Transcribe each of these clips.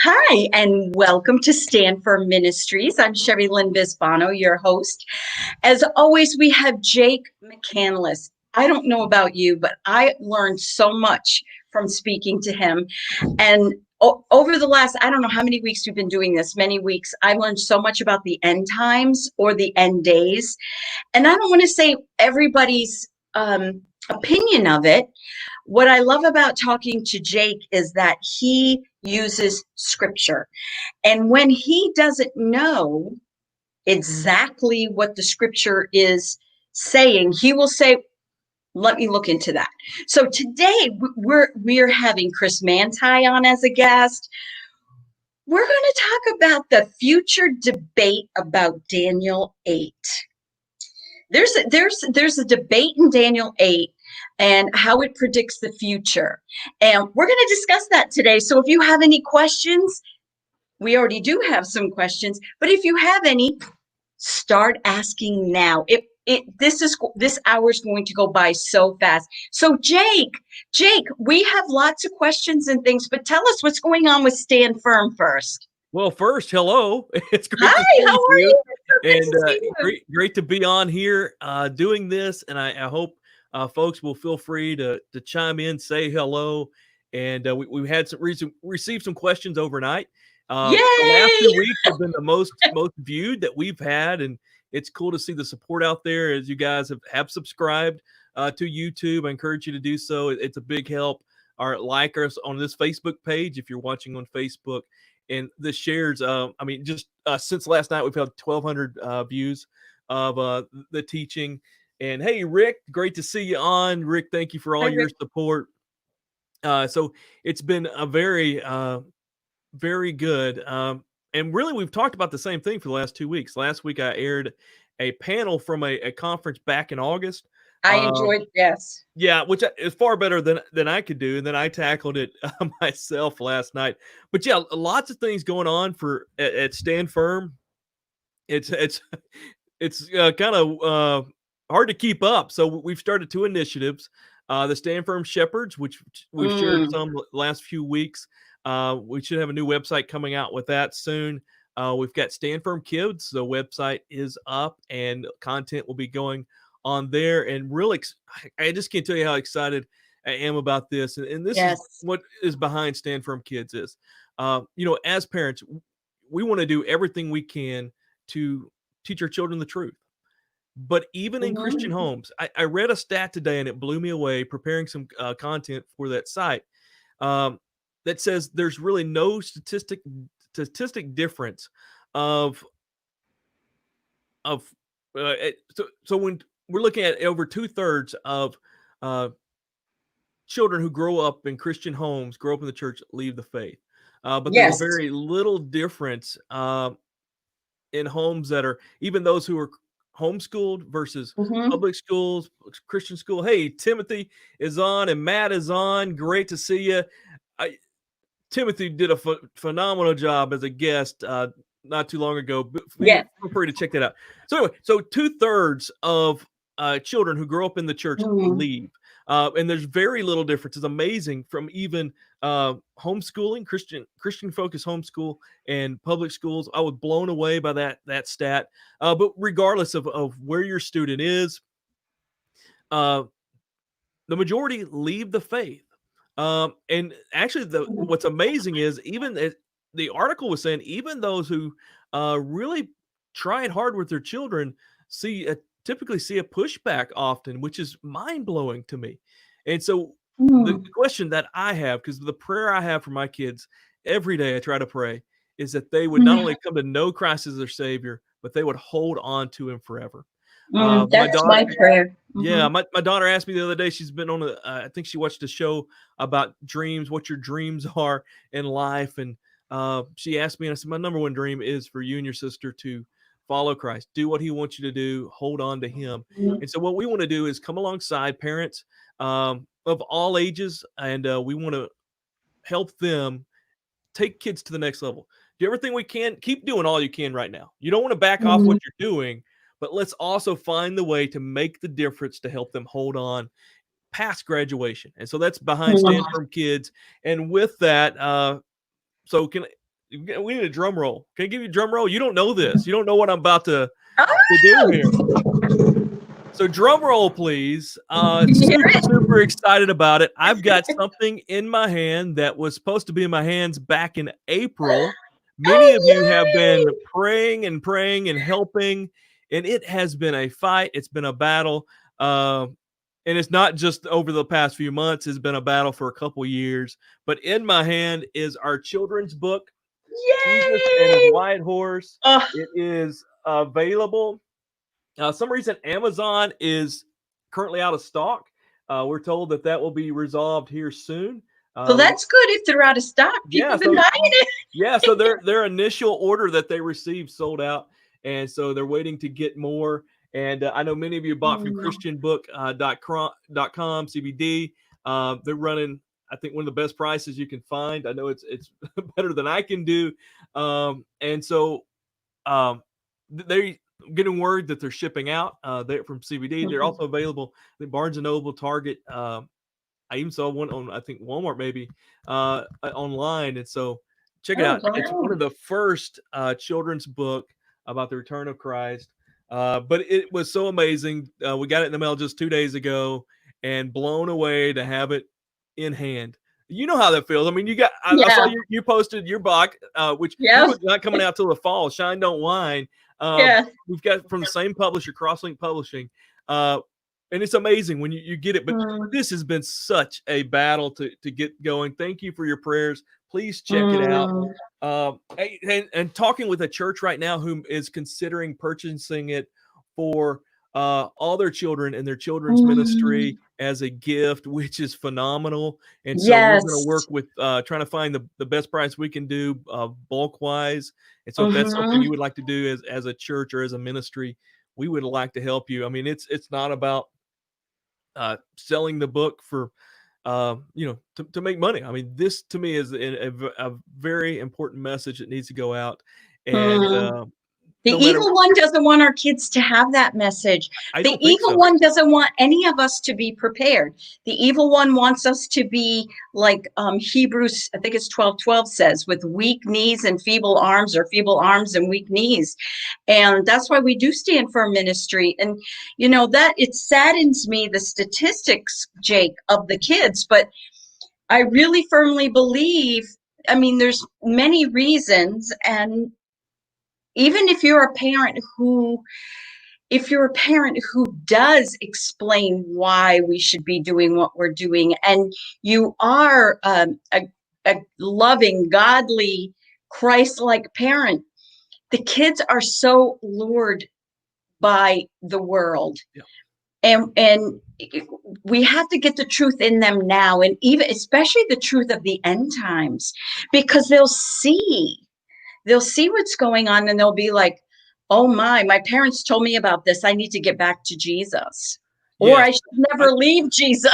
Hi, and welcome to Stand Firm Ministries. I'm Cherrilynn Bisbano, your host. As always, we have Jake McCandless. I don't know about you, but I learned so much from speaking to him. And over the last, I don't know how many weeks we've been doing this, many weeks, I learned so much about the end times or the end days. And I don't want to say everybody's opinion of it. What I love about talking to Jake is that he uses scripture. And when he doesn't know exactly what the scripture is saying, he will say, let me look into that. So today we're having Chris Manti on as a guest. We're going to talk about the future debate about Daniel 8. There's a debate in Daniel 8 and how it predicts the future. And we're going to discuss that today. So if you have any questions, we already do have some questions, but if you have any, start asking now. This hour is going to go by so fast. So Jake, we have lots of questions and things, but tell us what's going on with Stand Firm first. Well, first, hello. It's great Hi, to see how are you? Good and to see you. great to be on here doing this. And I hope folks will feel free to chime in, say hello. And we had received some questions overnight. The last Yay! 2 weeks have been the most viewed that we've had, and it's cool to see the support out there as you guys have subscribed to YouTube. I encourage you to do so. It's a big help. Or like us on this Facebook page if you're watching on Facebook. And the shares, just since last night, we've had 1,200 views of the teaching. And hey, Rick, great to see you on. Rick, thank you for all Hi, your Rick. support. So it's been a very good. And really, we've talked about the same thing for the last 2 weeks. Last week, I aired a panel from a conference back in August. I Um, enjoyed this. yeah, which is far better than I could do, and then I tackled it myself last night. But yeah, lots of things going on at Stand Firm. It's it's kind of hard to keep up. So we've started 2 initiatives: the Stand Firm Shepherds, which we've shared some last few weeks. We should have a new website coming out with that soon. We've got Stand Firm Kids. The website is up, and content will be going on there. And really, I just can't tell you how excited I am about this. And this is Yes. what is behind Stand Firm Kids is, as parents, we want to do everything we can to teach our children the truth. But even in Christian Mhm. homes, I read a stat today and it blew me away preparing some content for that site um, that says there's really no statistic difference of of so when we're looking at over 2/3 of uh, children who grow up in Christian homes, grow up in the church, leave the faith. But there's Yes. very little difference in homes that are even those who are homeschooled versus Mhm. public schools, Christian school. Hey, Timothy is on and Matt is on. Great to see you. Timothy did a phenomenal job as a guest not too long ago. Feel Yes. free to check that out. So anyway, so 2/3 of children who grow up in the church Mhm. leave. And there's very little difference. It's amazing from even homeschooling, Christian focused homeschool and public schools. I was blown away by that stat. But regardless of where your student is, uh, the majority leave the faith. And actually, what's amazing is the article was saying even those who really tried hard with their children typically see a pushback often, which is mind blowing to me. And so the Mhm. question that I have, because the prayer I have for my kids every day, I try to pray, is that they would not Mhm. only come to know Christ as their Savior, but they would hold on to Him forever. My That's daughter, my prayer. yeah, Mhm. my daughter asked me the other day. She's been on I think she watched a show about dreams, what your dreams are in life, and she asked me, and I said, my number one dream is for you and your sister to follow Christ, do what He wants you to do, hold on to Him. And so, what we want to do is come alongside parents of all ages, and we want to help them take kids to the next level. Do everything we can. Keep doing all you can right now. You don't want to back off what Mhm. you're doing, but let's also find the way to make the difference to help them hold on past graduation. And so that's behind Stand Mhm. Firm Kids. And with that, so can We need a drum roll. Can I give you a drum roll? You don't know this. You don't know what I'm about to do here. Oh, So drum roll, please. hear Super, it. super excited about it. I've got something in my hand that was supposed to be in my hands back in April. Many of you have been Oh, praying and praying and helping, and it has been a fight. It's been a battle. Uh, and it's not just over the past few months. It's been a battle for a couple years. But in my hand is our children's book, Jesus and His yay! White Horse. Oh, It is available. Some reason Amazon is currently out of stock. We're told that that will be resolved here soon. so that's good if they're out of stock. People Yeah, have been so buying it. yeah, so their initial order that they received sold out, and so they're waiting to get more. And I know many of you bought from Mm, ChristianBook.com CBD. They're running, I think, one of the best prices you can find. I know it's better than I can do, and so they're getting word that they're shipping out. They're from CBD. They're mhm. also available at Barnes and Noble, Target. I even saw one on, I think, Walmart maybe online. And so check it Oh, out. It's one wow. of the first children's book about the return of Christ. But it was so amazing. We got it in the mail just 2 days ago, and blown away to have it in hand. You know how that feels. I mean, I saw Yeah, you posted your book, which your yeah, book's not coming out till the fall. Shine Don't Whine. yeah. We've got from the same publisher, Crosslink Publishing. Uh, and it's amazing when you get it. But Mm, this has been such a battle to get going. Thank you for your prayers. Please check it out. mm, And talking with a church right now who is considering purchasing it for all their children and their children's mm. ministry as a gift, which is phenomenal. And so we're going to work Yes. with trying to find the best price we can do bulk wise. And so if that's something Hmm. you would like to do as a church or as a ministry, we would like to help you. I mean, it's not about selling the book for to make money. I mean, this to me is a very important message that needs to go out. And Mm. The no matter, evil one doesn't want our kids to have that message. I The don't think evil so. one doesn't want any of us to be prepared. The evil one wants us to be like Hebrews, I think it's 12:12 says, with weak knees and feeble arms, or feeble arms and weak knees. And that's why we do stand for ministry. And, that it saddens me, the statistics, Jake, of the kids, but I really firmly believe, I mean, there's many reasons. And even if you're a parent who does explain why we should be doing what we're doing, and you are a loving, godly, Christ-like parent, the kids are so lured by the world. Yeah. And we have to get the truth in them now, and even especially the truth of the end times, because they'll see what's going on, and they'll be like, oh my parents told me about this, I need to get back to Jesus, or Yes. I should I, never leave Jesus.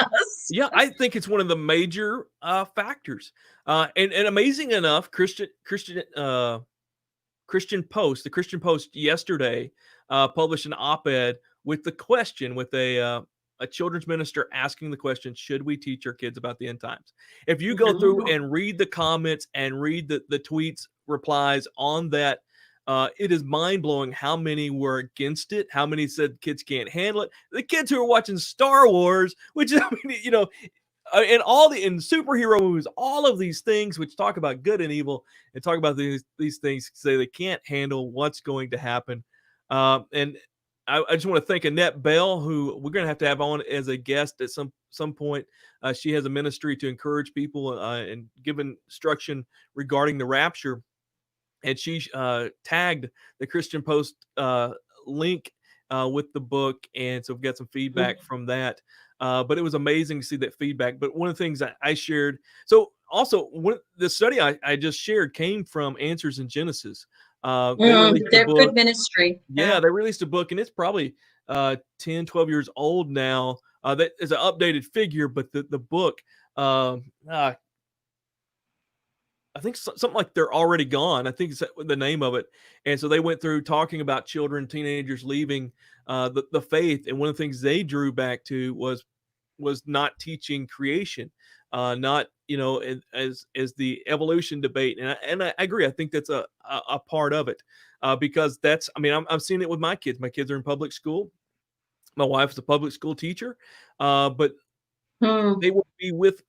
yeah, I think it's one of the major factors. And amazing enough, Christian Post, the Christian Post yesterday published an op-ed with the question, with a children's minister asking the question, should we teach our kids about the end times? If you go through and read the comments and read the tweets, replies on that, it is mind-blowing how many were against it, how many said kids can't handle it. The kids who are watching Star Wars, which I mean, in superhero movies, all of these things which talk about good and evil and talk about these things, say they can't handle what's going to happen. And I just want to thank Annette Bell, who we're going to have on as a guest at some point. She has a ministry to encourage people and give instruction regarding the rapture, and she tagged the Christian Post link with the book, and so we've got some feedback from that. But it was amazing to see that feedback. But one of the things I shared, so also the study I just shared came from Answers in Genesis. They released a They're good book. ministry. Yeah, Yeah. they released a book, and it's probably 10, 12 years old now. That is an updated figure, but the book, I think something like They're Already Gone. I think it's the name of it. And so they went through talking about children, teenagers leaving the faith. And one of the things they drew back to was was not teaching creation, not, as the evolution debate. And I agree. I think that's a part of it, because that's, I mean, I'm seeing it with my kids. My kids are in public school. My wife is a public school teacher, but Hmm. they will be with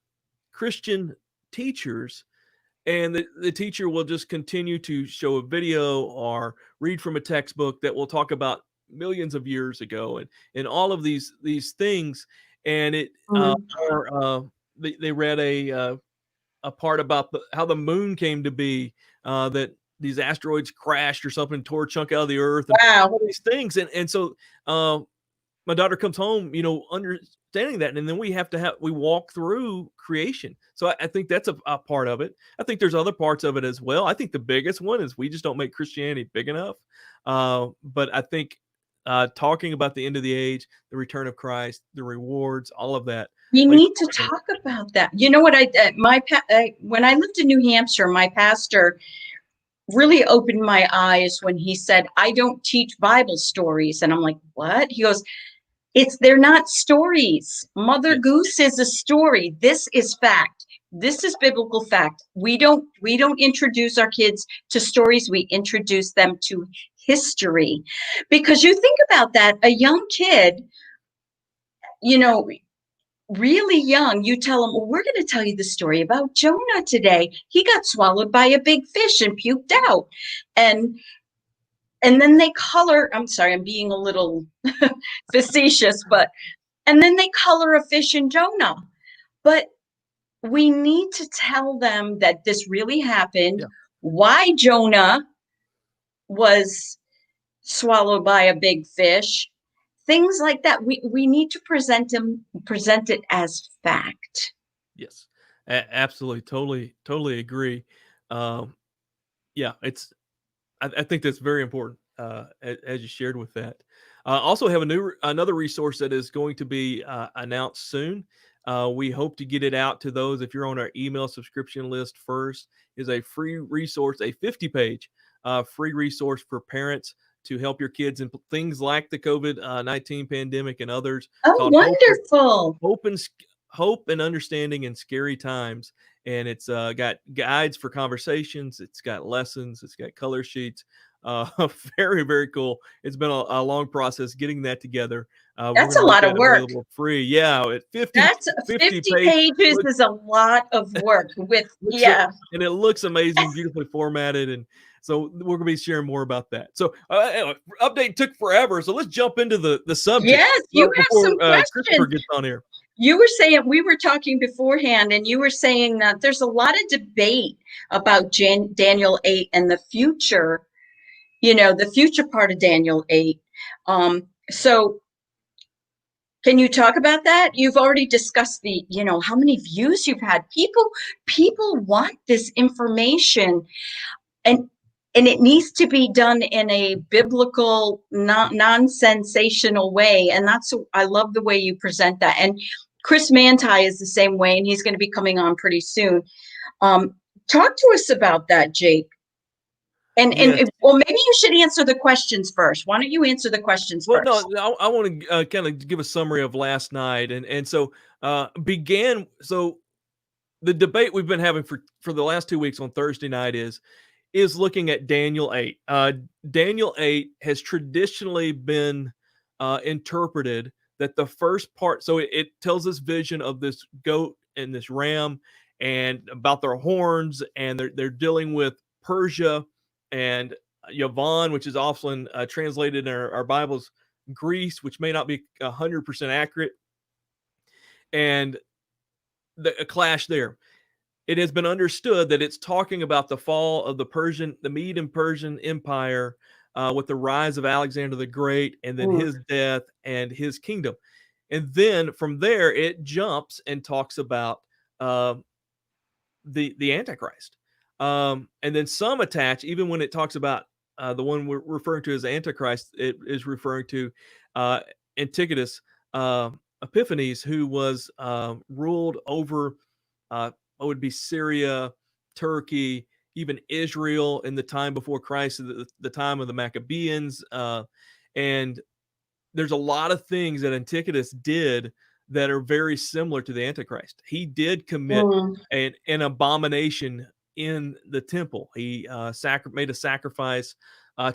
Christian teachers, and the teacher will just continue to show a video or read from a textbook that will talk about millions of years ago, and all of these things. And it Hmm. or they read a part about how the moon came to be, that these asteroids crashed or something, tore a chunk out of the earth, and Wow. all these things. And so my daughter comes home, understanding that, and then we walk through creation. So I think that's a part of it. I think there's other parts of it as well. I think the biggest one is we just don't make Christianity big enough. But I think talking about the end of the age, the return of Christ, the rewards, all of that We plays need a to part in it. talk about that. You know what? When I lived in New Hampshire, my pastor really opened my eyes when he said, "I don't teach Bible stories." And I'm like, "What?" He goes, they're not stories. Mother Yes. Goose is a story. This is fact. This is biblical fact. We don't introduce our kids to stories. We introduce them to history. Because you think about that, a young kid, you know, really young, you tell them, "Well, we're going to tell you the story about Jonah today. He got swallowed by a big fish and puked out." And and then they color, I'm sorry, I'm being a little facetious, but and then they color a fish in Jonah. But we need to tell them that this really happened, Yeah. why Jonah was swallowed by a big fish, things like that. We need to present it as fact. Yes. Absolutely. Totally agree. Um, yeah, I think that's very important, as you shared with that. Also, have another resource that is going to be announced soon. We hope to get it out to those. If you're on our email subscription list first, is a free resource, a 50-page free resource for parents to help your kids in things like the COVID-19 pandemic and others, Oh, called wonderful. Hope and Hope and Understanding in Scary Times. And it's got guides for conversations. It's got lessons. It's got color sheets. Very, very cool. It's been a long process getting that together. We're That's going a to make lot of that work. available free. Yeah, at 50, That's 50 50 pages. pages is a lot of work with, Looks yeah. and it looks amazing, beautifully formatted, and so we're gonna be sharing more about that. So, anyway, update took forever, so let's jump into the subject Yes, you have before some Christopher questions. gets on here. You were saying, we were talking beforehand, and you were saying that there's a lot of debate about Daniel 8 and the future, the future part of Daniel 8. So can you talk about that? You've already discussed how many views you've had. People want this information, and it needs to be done in a biblical, non-sensational way. And I love the way you present that. And Chris Manti is the same way, and he's going to be coming on pretty soon. Talk to us about that, Jake. Yes. Well, maybe you should answer the questions first. Why don't you answer the questions Well, first? no, I want to kind of give a summary of last night, and so the debate we've been having for the last 2 weeks on Thursday night is looking at Daniel 8. Daniel 8 has traditionally been interpreted that the first part, so it tells this vision of this goat and this ram and about their horns, and they're dealing with Persia and Yavon, which is often translated in our Bibles, Greece, which may not be 100% accurate, and a clash there. It has been understood that it's talking about the fall of the Mede and Persian Empire, with the rise of Alexander the Great, and then Ooh. his death and his kingdom. And then from there, it jumps and talks about uh, the Antichrist. And then some attach, even when it talks about the one we're referring to as Antichrist, it is referring to uh, Antiochus Epiphanes, who was ruled over what would be Syria, Turkey, even Israel in the time before Christ, the time of the Maccabees. And there's a lot of things that Antiochus did that are very similar to the Antichrist. He did commit Mm. an abomination in the temple. He made a sacrifice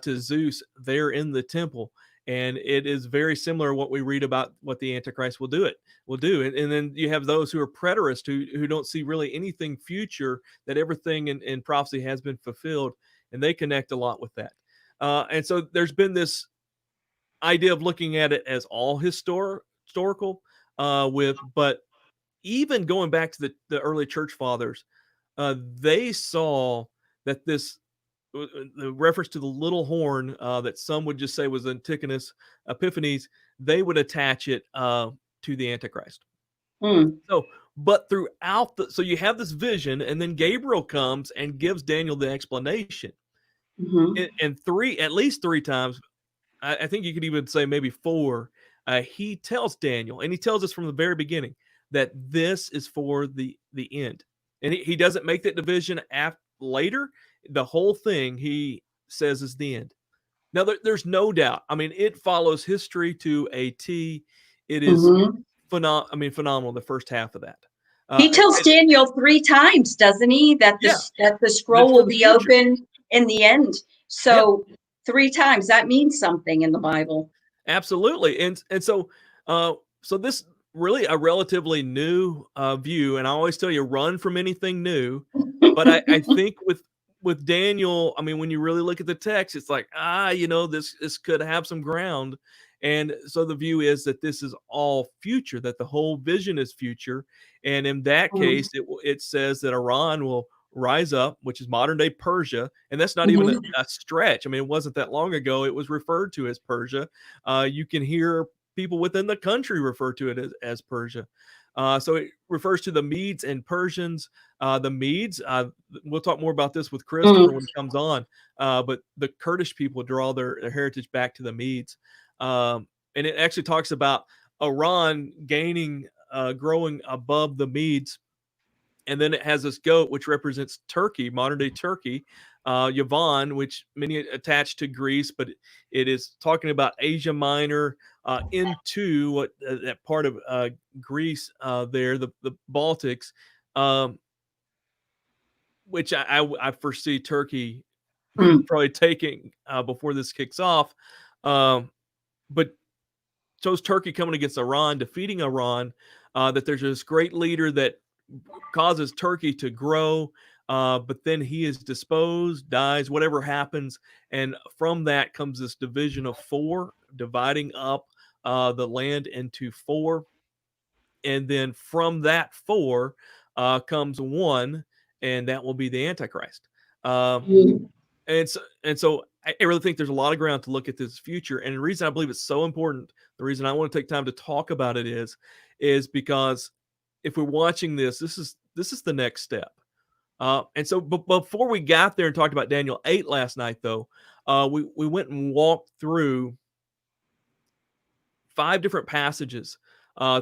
to Zeus there in the temple, and it is very similar to what we read about what the Antichrist will do. And then you have those who are preterists who don't see really anything future, that everything in prophecy has been fulfilled, and they connect a lot with that. And so there's been this idea of looking at it as all historical, but even going back to the early church fathers, they saw that this the reference to the little horn that some would just say was Antigonus Epiphanes, they would attach it to the Antichrist. Mm. So, but throughout so you have this vision, and then Gabriel comes and gives Daniel the explanation, Mm-hmm. and at least three times, I think you could even say maybe four. He tells Daniel, and he tells us from the very beginning that this is for the end, and he doesn't make that division later. The whole thing he says is the end. Now there's no doubt. I mean, it follows history to a T. It is Mm-hmm. phenomenal. The first half of that. He tells Daniel 3 times, doesn't he, that Yeah, the that's scroll for will the be future. opened in the end. Yeah, So 3 times, that means something in the Bible. absolutely. And so so this really a relatively new view, and I always tell you, run from anything new. But I think with Daniel, I mean, when you really look at the text, it's like, this could have some ground. And so the view is that this is all future, that the whole vision is future. And in that case, it says that Iran will rise up, which is modern day Persia. And that's not even Mm-hmm. a stretch. I mean, it wasn't that long ago it was referred to as Persia. You can hear people within the country refer to it as Persia. So it refers to the Medes and Persians. The Medes, we'll talk more about this with Christopher when he comes on, but the Kurdish people draw their heritage back to the Medes. And it actually talks about Iran growing above the Medes. And then it has this goat, which represents Turkey, modern day Turkey, Yavon, which many attach to Greece, but it is talking about Asia Minor into what that part of Greece there, the Baltics, which I foresee Turkey probably taking before this kicks off. But shows Turkey coming against Iran, defeating Iran, that there's this great leader that causes Turkey to grow, but then he is disposed, dies, whatever happens. And from that comes this division of four, dividing up the land into four. And then from that four comes one, and that will be the Antichrist. And so I really think there's a lot of ground to look at this future. And the reason I believe it's so important, the reason I want to take time to talk about it is because if we're watching this is the next step. And so, but before we got there and talked about Daniel 8 last night, though, we went and walked through 5 different passages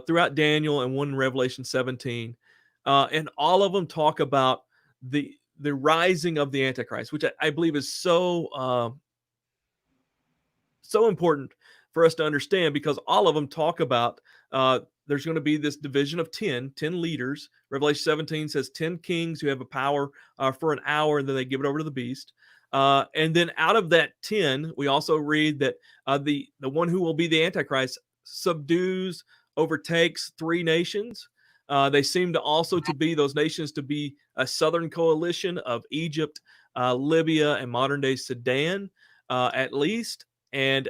throughout Daniel and one in Revelation 17, and all of them talk about the rising of the Antichrist, which I believe is so important for us to understand, because all of them talk about there's going to be this division of 10 leaders. Revelation 17 says 10 kings who have a power for an hour, and then they give it over to the beast. And then out of that 10, we also read that the one who will be the Antichrist subdues, overtakes 3 nations. They seem to also to be those nations to be a southern coalition of Egypt, Libya, and modern day Sudan, at least. And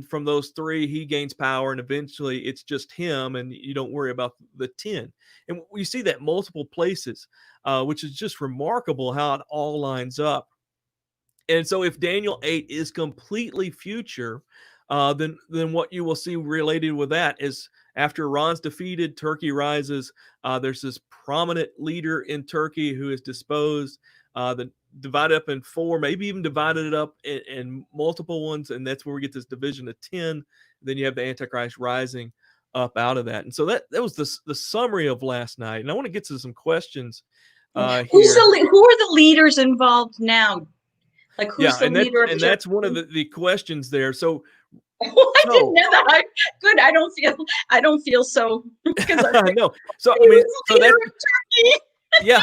from those 3, he gains power, and eventually it's just him, and you don't worry about the 10. And we see that multiple places, which is just remarkable how it all lines up. And so if Daniel 8 is completely future, then what you will see related with that is after Iran's defeated, Turkey rises. There's this prominent leader in Turkey who is disposed, divided up in 4, maybe even divided it up in multiple ones, and that's where we get this division of 10. Then you have the Antichrist rising up out of that. And so that was the summary of last night. And I want to get to some questions here. Who are the leaders involved now? Like, who's Yeah, the leader of and Turkey? that's one of the questions there. So Oh, I didn't So know that. Good. I don't feel so because I I know. So I he mean, was so leader that of Turkey. yeah.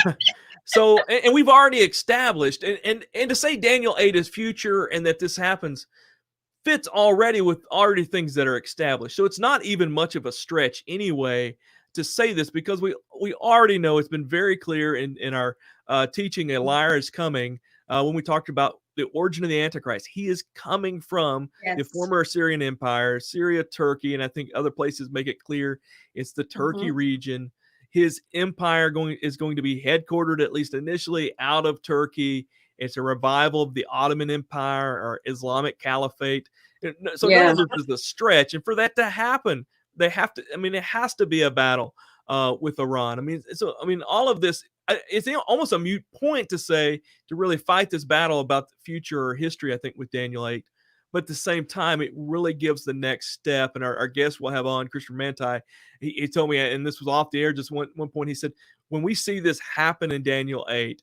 So and we've already established and to say Daniel 8 is future and that this happens fits already with already things that are established. So it's not even much of a stretch anyway to say this because we already know it's been very clear in our teaching a liar is coming when we talked about the origin of the Antichrist. He is coming from the Yes. former Assyrian Empire, Syria, Turkey, and I think other places make it clear it's the Turkey Mhm. region. His empire is going to be headquartered, at least initially, out of Turkey. It's a revival of the Ottoman Empire or Islamic Caliphate. So none Yeah. of this is a stretch. And for that to happen, they have to, I mean, it has to be a battle with Iran. I mean, so, I mean, all of this, it's almost a mute point to say, to really fight this battle about the future or history, I think, with Daniel 8. But at the same time, it really gives the next step. And our guest we'll have on, Christopher Manti, he told me, and this was off the air just one point, he said, when we see this happen in Daniel 8,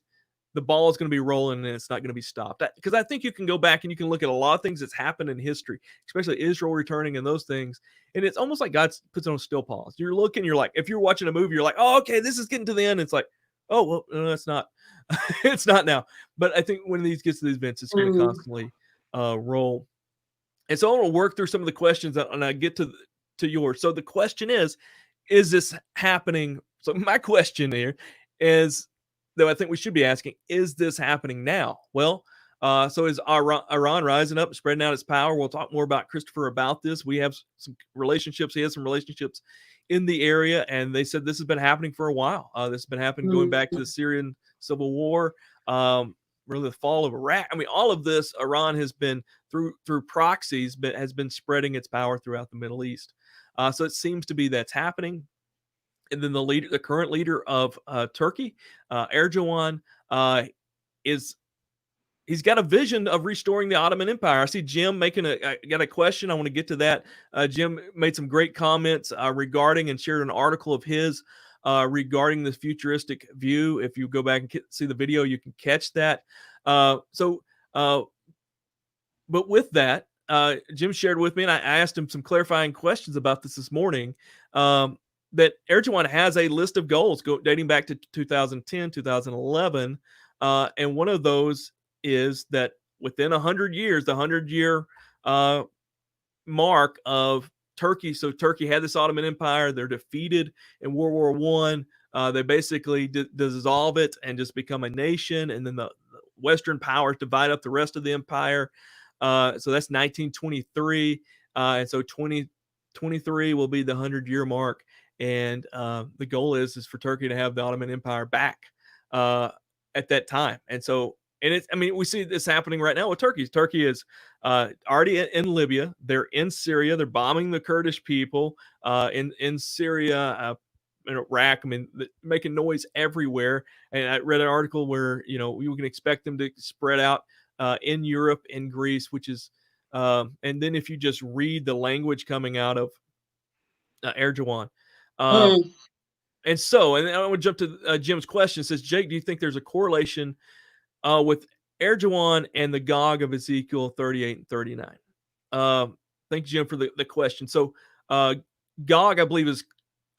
the ball is going to be rolling and it's not going to be stopped. Because I think you can go back and you can look at a lot of things that's happened in history, especially Israel returning and those things. And it's almost like God puts it on still pause. You're looking, you're like, if you're watching a movie, you're like, oh, okay, this is getting to the end. It's like, oh, well, no, it's not. It's not now. But I think when these gets to these events, it's going to Mm. constantly roll. And so I want to work through some of the questions and I get to yours. So the question is this happening? So my question here is, though I think we should be asking, is this happening now? Well, so is Iran rising up, spreading out its power? We'll talk more about Christopher about this. We have some relationships. He has some relationships in the area, and they said this has been happening for a while. This has been happening going back to the Syrian civil war, really the fall of Iraq. I mean, all of this, Iran has been through proxies, but has been spreading its power throughout the Middle East. So it seems to be that's happening. And then the current leader of Turkey, Erdogan, is he's got a vision of restoring the Ottoman Empire. I see Jim making I got a question. I want to get to that. Jim made some great comments regarding and shared an article of his regarding this futuristic view. If you go back and see the video, you can catch that. But with that, Jim shared with me, and I asked him some clarifying questions about this morning. That Erdogan has a list of goals dating back to 2010, 2011, and one of those is that within 100 years, the 100-year mark of Turkey. So Turkey had this Ottoman Empire. They're defeated in World War One. They basically dissolve it and just become a nation, and then the Western powers divide up the rest of the empire. So that's 1923, and so 2023 will be the 100-year mark. And the goal is for Turkey to have the Ottoman Empire back at that time. And so, and it's, I mean, we see this happening right now with Turkey. Turkey is already in Libya. They're in Syria. They're bombing the Kurdish people in Syria. In Iraq, I mean, making noise everywhere. And I read an article where we can expect them to spread out in Europe, in Greece, which is, and then if you just read the language coming out of Erdogan, Mm. and I want to jump to Jim's question. It says, Jake, do you think there's a correlation with Erdogan and the Gog of Ezekiel 38 and 39? Thank you, Jim, for the question. So Gog, I believe, is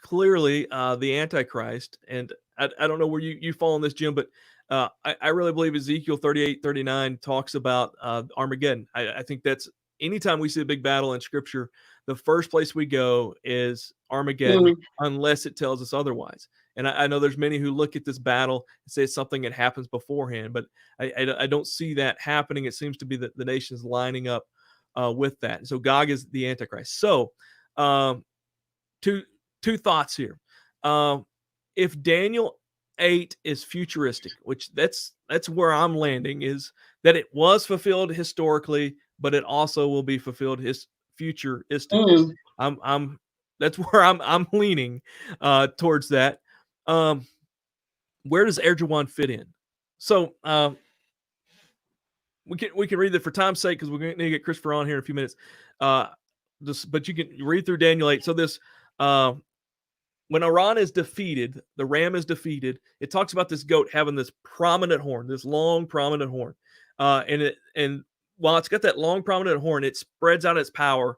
clearly the Antichrist. And I don't know where you fall on this, Jim, but I really believe Ezekiel 38, 39 talks about Armageddon. I think that's anytime we see a big battle in Scripture, the first place we go is Armageddon, Mm. unless it tells us otherwise. And I know there's many who look at this battle and say it's something that happens beforehand, but I don't see that happening. It seems to be that the nation's lining up with that. So Gog is the Antichrist. So two thoughts here. If Daniel 8 is futuristic, which that's where I'm landing, is that it was fulfilled historically, but it also will be fulfilled futuristically. Mm. I'm that's where I'm leaning towards that. Where does Erdogan fit in? So we can read that for time's sake because we're going to get Christopher on here in a few minutes. But you can read through Daniel 8. So this when Iran is defeated, the ram is defeated. It talks about this goat having this prominent horn, this long prominent horn, and while it's got that long prominent horn, it spreads out its power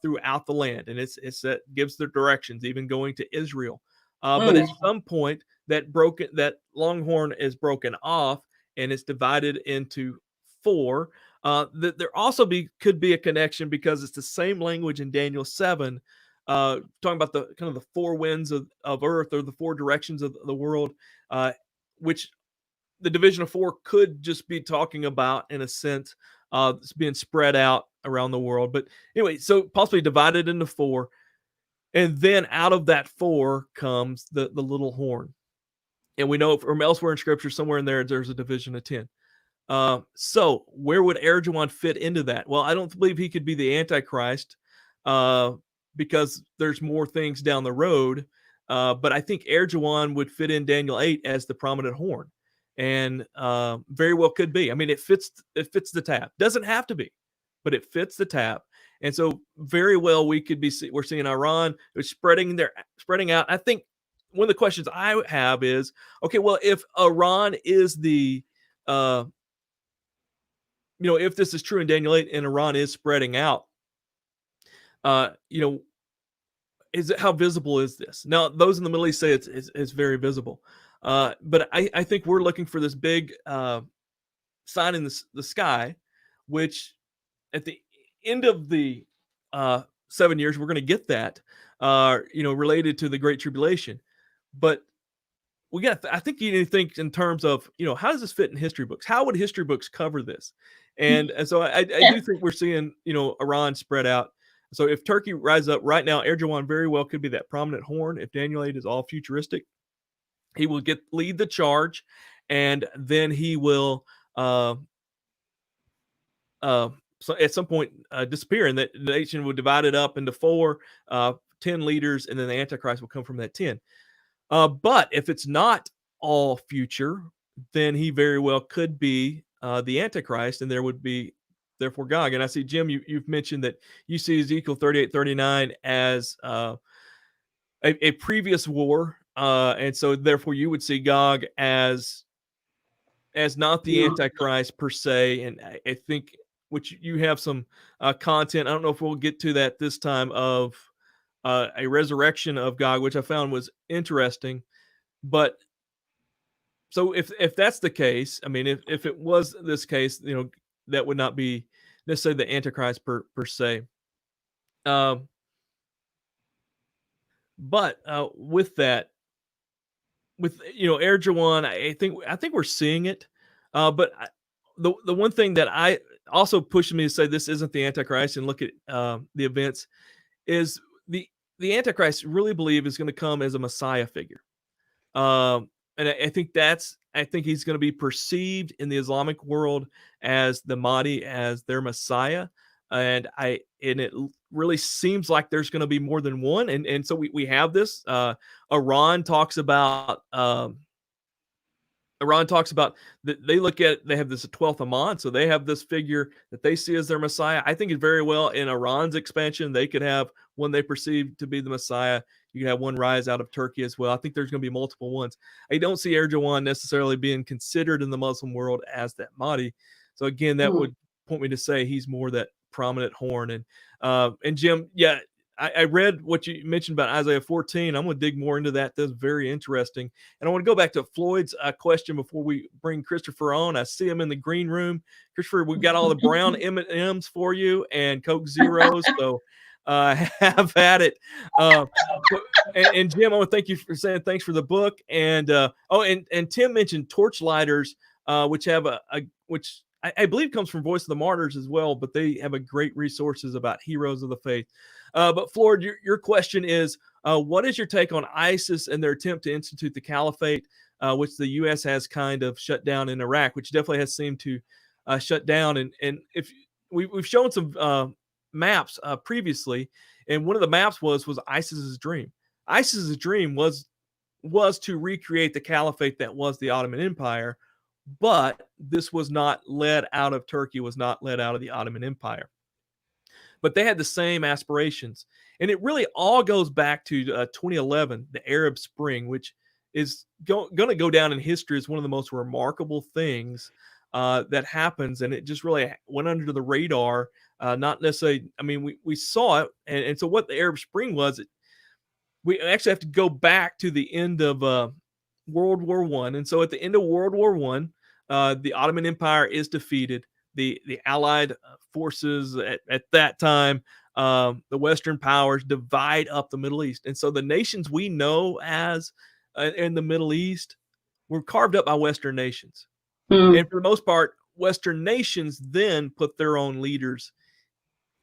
throughout the land, and it gives the directions, even going to Israel. But at some point, that long horn is broken off, and it's divided into four. There also could be a connection because it's the same language in Daniel 7, talking about the kind of the four winds of earth, or the four directions of the world, which the division of four could just be talking about, in a sense, it's being spread out around the world. But anyway, so possibly divided into four, and then out of that four comes the little horn. And we know from elsewhere in Scripture, somewhere in there's a division of 10. So where would Erdogan fit into that? Well, I don't believe he could be the Antichrist, because there's more things down the road. But I think Erdogan would fit in Daniel 8 as the prominent horn, and very well could be. I mean, it fits the tab. Doesn't have to be, but it fits the tab. And so very well we're seeing Iran spreading out. I think one of the questions I have is, okay, well, if Iran is the if this is true in Daniel 8 and Iran is spreading out, how visible is this? Now, those in the Middle East say it's very visible. But I think we're looking for this big sign in the sky, which at the end of the 7 years, we're going to get that, related to the Great Tribulation. But I think you need to think in terms of, how does this fit in history books? How would history books cover this? And so I do think we're seeing, Iran spread out. So if Turkey rises up right now, Erdogan very well could be that prominent horn. If Daniel 8 is all futuristic, he will lead the charge, and then he will so at some point disappear, and that the nation will divide it up into 10 leaders, and then the Antichrist will come from that 10. But if it's not all future, then he very well could be the Antichrist, and there would be therefore Gog. And I see, Jim, you've mentioned that you see Ezekiel 38:39 as a previous war, and so therefore you would see Gog as not the Antichrist per se. And I think, which you have some content, I don't know if we'll get to that this time, of a resurrection of Gog, which I found was interesting. But so if that's the case, I mean, if it was this case, that would not be necessarily the Antichrist per se. But with that, with Erdogan, I think we're seeing it. But the one thing that I also pushes me to say this isn't the Antichrist and look at the events is the Antichrist really believe is going to come as a Messiah figure. And I think he's going to be perceived in the Islamic world as the Mahdi, as their Messiah. And it really seems like there's going to be more than one. And so we have this. Iran talks about that they have this 12th Imam, so they have this figure that they see as their Messiah. I think it very well in Iran's expansion, they could have one they perceive to be the Messiah. You can have one rise out of Turkey as well. I think there's going to be multiple ones. I don't see Erdogan necessarily being considered in the Muslim world as that Mahdi. So again, that would point me to say he's more that prominent horn. And Jim, yeah, I read what you mentioned about Isaiah 14. I'm going to dig more into that. That's very interesting. And I want to go back to Floyd's question before we bring Christopher on. I see him in the green room. Christopher, we've got all the brown M&Ms for you and Coke Zeros. So have at it. And Jim, I want to thank you for saying thanks for the book. And and Tim mentioned Torchlighters, which have which I believe comes from Voice of the Martyrs as well, but they have a great resources about heroes of the faith. But Floyd, your question is, what is your take on ISIS and their attempt to institute the caliphate, which the U.S. has kind of shut down in Iraq, which definitely has seemed to shut down. And if we've shown some maps previously, and one of the maps was ISIS's dream. ISIS's dream was to recreate the caliphate that was the Ottoman Empire, but this was not led out of Turkey, was not led out of the Ottoman Empire. But they had the same aspirations. And it really all goes back to 2011, the Arab Spring, which is going to go down in history as one of the most remarkable things that happens, and it just really went under the radar. Not necessarily. I mean, we saw it, and so what the Arab Spring was. We actually have to go back to the end of World War One, and so at the end of World War One, the Ottoman Empire is defeated. The Allied forces at that time, the Western powers divide up the Middle East, and so the nations we know as in the Middle East were carved up by Western nations, and for the most part, Western nations then put their own leaders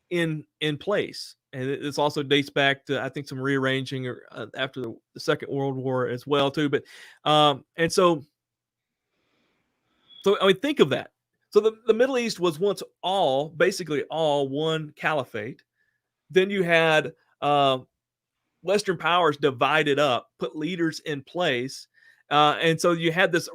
in place. And this also dates back to, I think, some rearranging or after the Second World War as well too. But and so I mean, think of that. So the Middle East was once basically all one caliphate. Then you had Western powers divided up, put leaders in place. And so you had this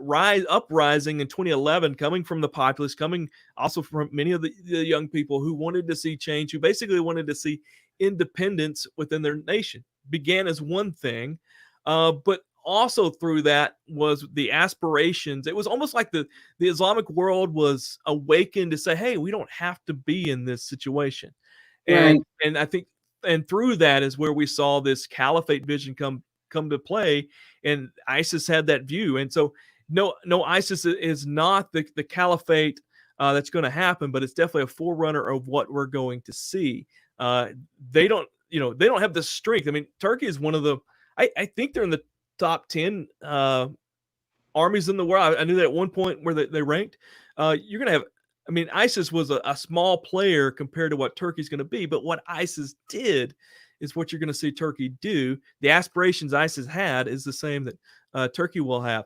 uprising in 2011 coming from the populace, coming also from many of the young people who wanted to see change, who basically wanted to see independence within their nation. Began as one thing, but also through that was the aspirations. It was almost like the Islamic world was awakened to say, hey, we don't have to be in this situation. And I think, and through that is where we saw this caliphate vision come to play, and ISIS had that view. And so no, ISIS is not the caliphate that's going to happen, but it's definitely a forerunner of what we're going to see. They don't have the strength. I mean, Turkey is one of the, I think they're in the top 10 armies in the world. I knew that at one point where they ranked. You're going to have, I mean, ISIS was a small player compared to what Turkey's going to be, but what ISIS did is what you're going to see Turkey do. The aspirations ISIS had is the same that Turkey will have.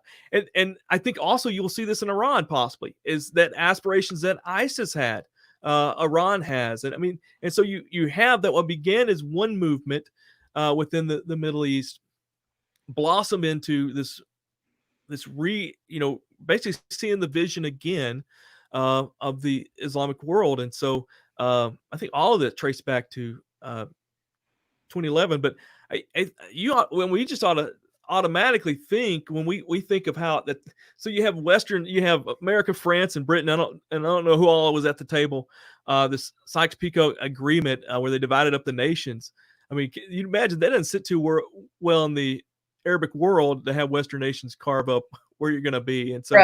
And I think also you'll see this in Iran possibly, is that aspirations that ISIS had, Iran has. And I mean, and so you have that what began as one movement within the Middle East blossom into this basically seeing the vision again of the Islamic world. And so I think all of it traced back to 2011. But when we just ought to automatically think, when we think of how that, so you have America, France, and Britain. I don't know who all was at the table. This Sykes-Picot agreement where they divided up the nations. I mean, you imagine that doesn't sit too well in the Arabic world to have Western nations carve up where you're going to be. And so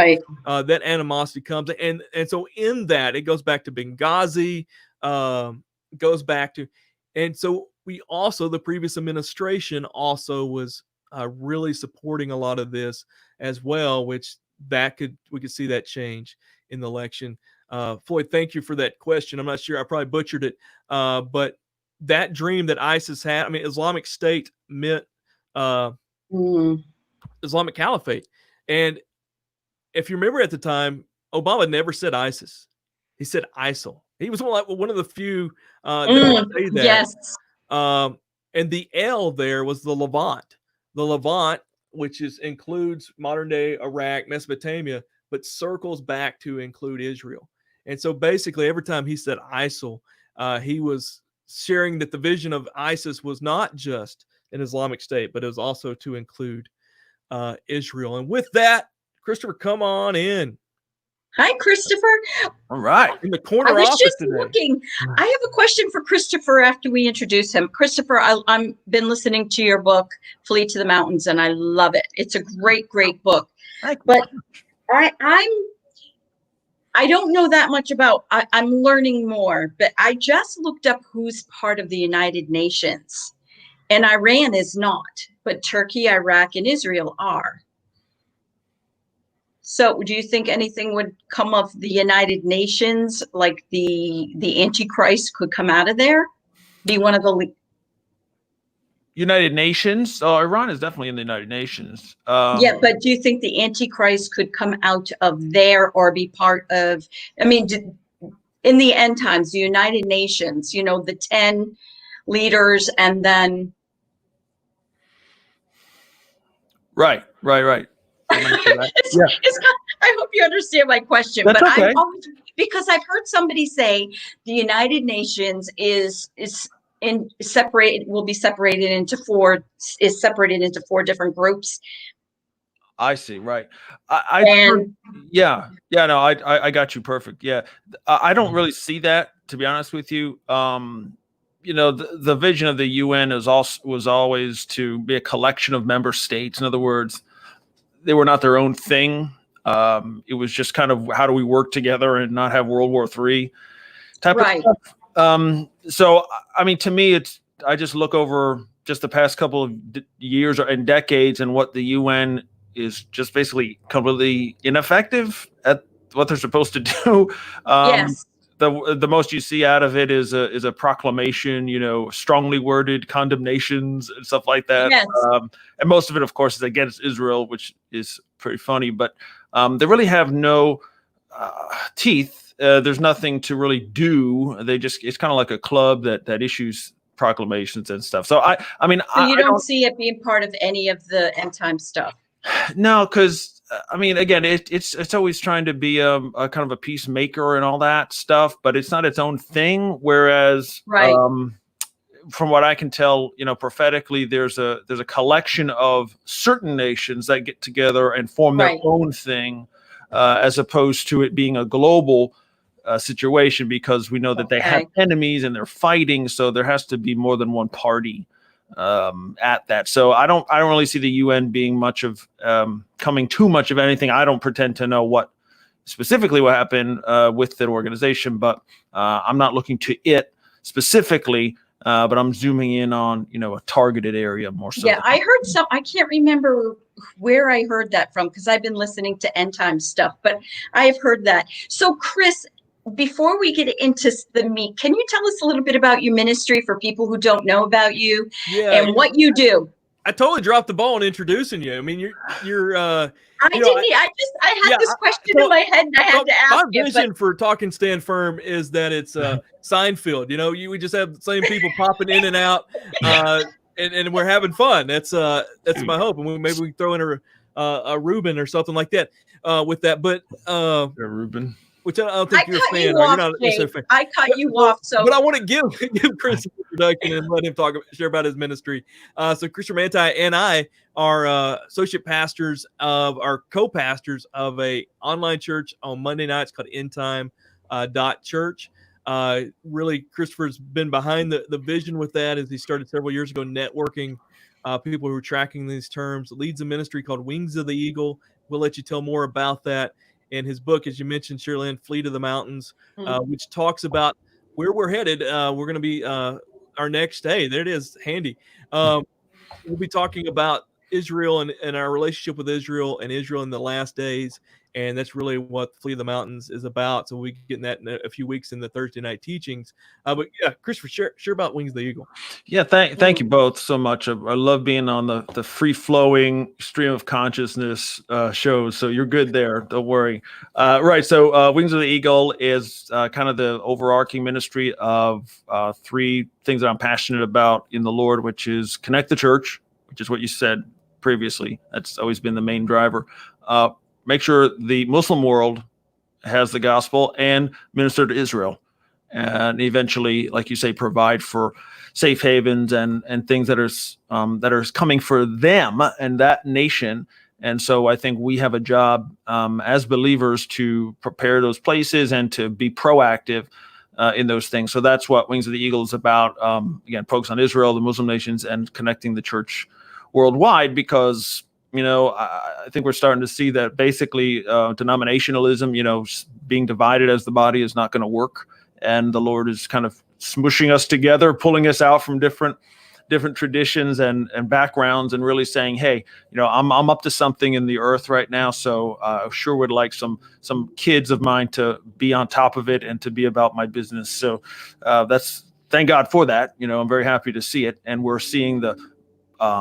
that animosity comes. And so in that, it goes back to Benghazi, goes back to, and so we also, the previous administration also was really supporting a lot of this as well, which we could see that change in the election. Floyd, thank you for that question. I'm not sure, I probably butchered it, but that dream that ISIS had, I mean, Islamic State meant Islamic Caliphate. And if you remember at the time, Obama never said ISIS. He said ISIL. He was one of the few that would say that. Yes. And the L there was the Levant. The Levant, which includes modern-day Iraq, Mesopotamia, but circles back to include Israel. And so basically every time he said ISIL, he was sharing that the vision of ISIS was not just an Islamic State, but it was also to include Israel. And with that, Christopher, come on in. Hi, Christopher. All right. In the corner I was office just today. looking. I have a question for Christopher after we introduce him. Christopher, I've been listening to your book, Flee to the Mountains, and I love it. It's a great, great book. But I don't know that much about, I'm learning more, but I just looked up who's part of the United Nations. And Iran is not, but Turkey, Iraq, and Israel are. So do you think anything would come of the United Nations, like the Antichrist could come out of there? Be one of the United Nations? Oh, Iran is definitely in the United Nations. Yeah, but do you think the Antichrist could come out of there or be part of, I mean, in the end times, the United Nations, the 10 leaders and then. Right. I hope you understand my question. That's but okay. Because I've heard somebody say the United Nations will be separated into four different groups. I see. Right. And Yeah. Yeah. No, I got you. Perfect. Yeah. I don't really see that, to be honest with you. The vision of the UN was always to be a collection of member states. In other words, they were not their own thing. It was just kind of how do we work together and not have World War III type of right, stuff. So, I mean, to me, I just look over just the past couple of years and decades and what the UN is just basically completely ineffective at what they're supposed to do. yes, The most you see out of it is a proclamation, strongly worded condemnations and stuff like that. yes. And most of it, of course, is against Israel, which is pretty funny. But they really have no teeth. There's nothing to really do. It's kind of like a club that issues proclamations and stuff. So I mean, So you I don't see it being part of any of the end time stuff. no, because I mean, again, it's always trying to be a kind of a peacemaker and all that stuff, but it's not its own thing. Whereas, Right. From what I can tell, prophetically, there's a collection of certain nations that get together and form their Right. own thing, as opposed to it being a global situation, because we know that they have Okay. enemies and they're fighting, so there has to be more than one party at that. So I don't really see the UN being much of coming too much of anything. I don't pretend to know what specifically what happened with that organization, but I'm not looking to it specifically. But I'm zooming in on, a targeted area more so. Yeah, I heard I can't remember where I heard that from because I've been listening to end time stuff, but I've heard that. So, Chris, before we get into the meat, can you tell us a little bit about your ministry for people who don't know about you and what you do? I totally dropped the ball in introducing you. I mean, you're I had this question in my head and I had to ask you. My vision for Talking Stand Firm is that it's Seinfeld. We just have the same people popping in and out, and we're having fun. That's my hope. And maybe we throw in a Reuben or something like that with that. But Reuben. Which I don't think you're a fan of. You're not a fan. I cut you off. But I want to give Chris an introduction and let him share about his ministry. So Chris Manti and I are associate pastors our co-pastors of a online church on Monday nights called endtime.church. Really, Christopher's been behind the vision with that as he started several years ago, networking people who are tracking these terms. Leads a ministry called Wings of the Eagle. We'll let you tell more about that. In his book, as you mentioned, Cherrilynn, Flee to the Mountains, which talks about where we're headed. We're going to be our next day. There it is, handy. We'll be talking about Israel and our relationship with Israel and Israel in the last days. And that's really what Flee the Mountains is about. So we get in that in a few weeks in the Thursday night teachings. But yeah, Christopher, share about Wings of the Eagle. Yeah, thank you both so much. I love being on the free flowing stream of consciousness shows. So you're good there. Don't worry. Right. So Wings of the Eagle is kind of the overarching ministry of three things that I'm passionate about in the Lord, which is connect the church, which is what you said previously. That's always been the main driver. Make sure the Muslim world has the gospel and minister to Israel, and eventually, like you say, provide for safe havens and things that are coming for them and that nation. And so I think we have a job as believers to prepare those places and to be proactive in those things. So that's what Wings of the Eagle is about. Again, focus on Israel, the Muslim nations, and connecting the church worldwide, because I think we're starting to see that basically denominationalism, being divided as the body is not going to work. And the Lord is kind of smushing us together, pulling us out from different traditions and backgrounds, and really saying, hey, I'm up to something in the earth right now. So I sure would like some kids of mine to be on top of it and to be about my business. So thank God for that. I'm very happy to see it. And we're seeing the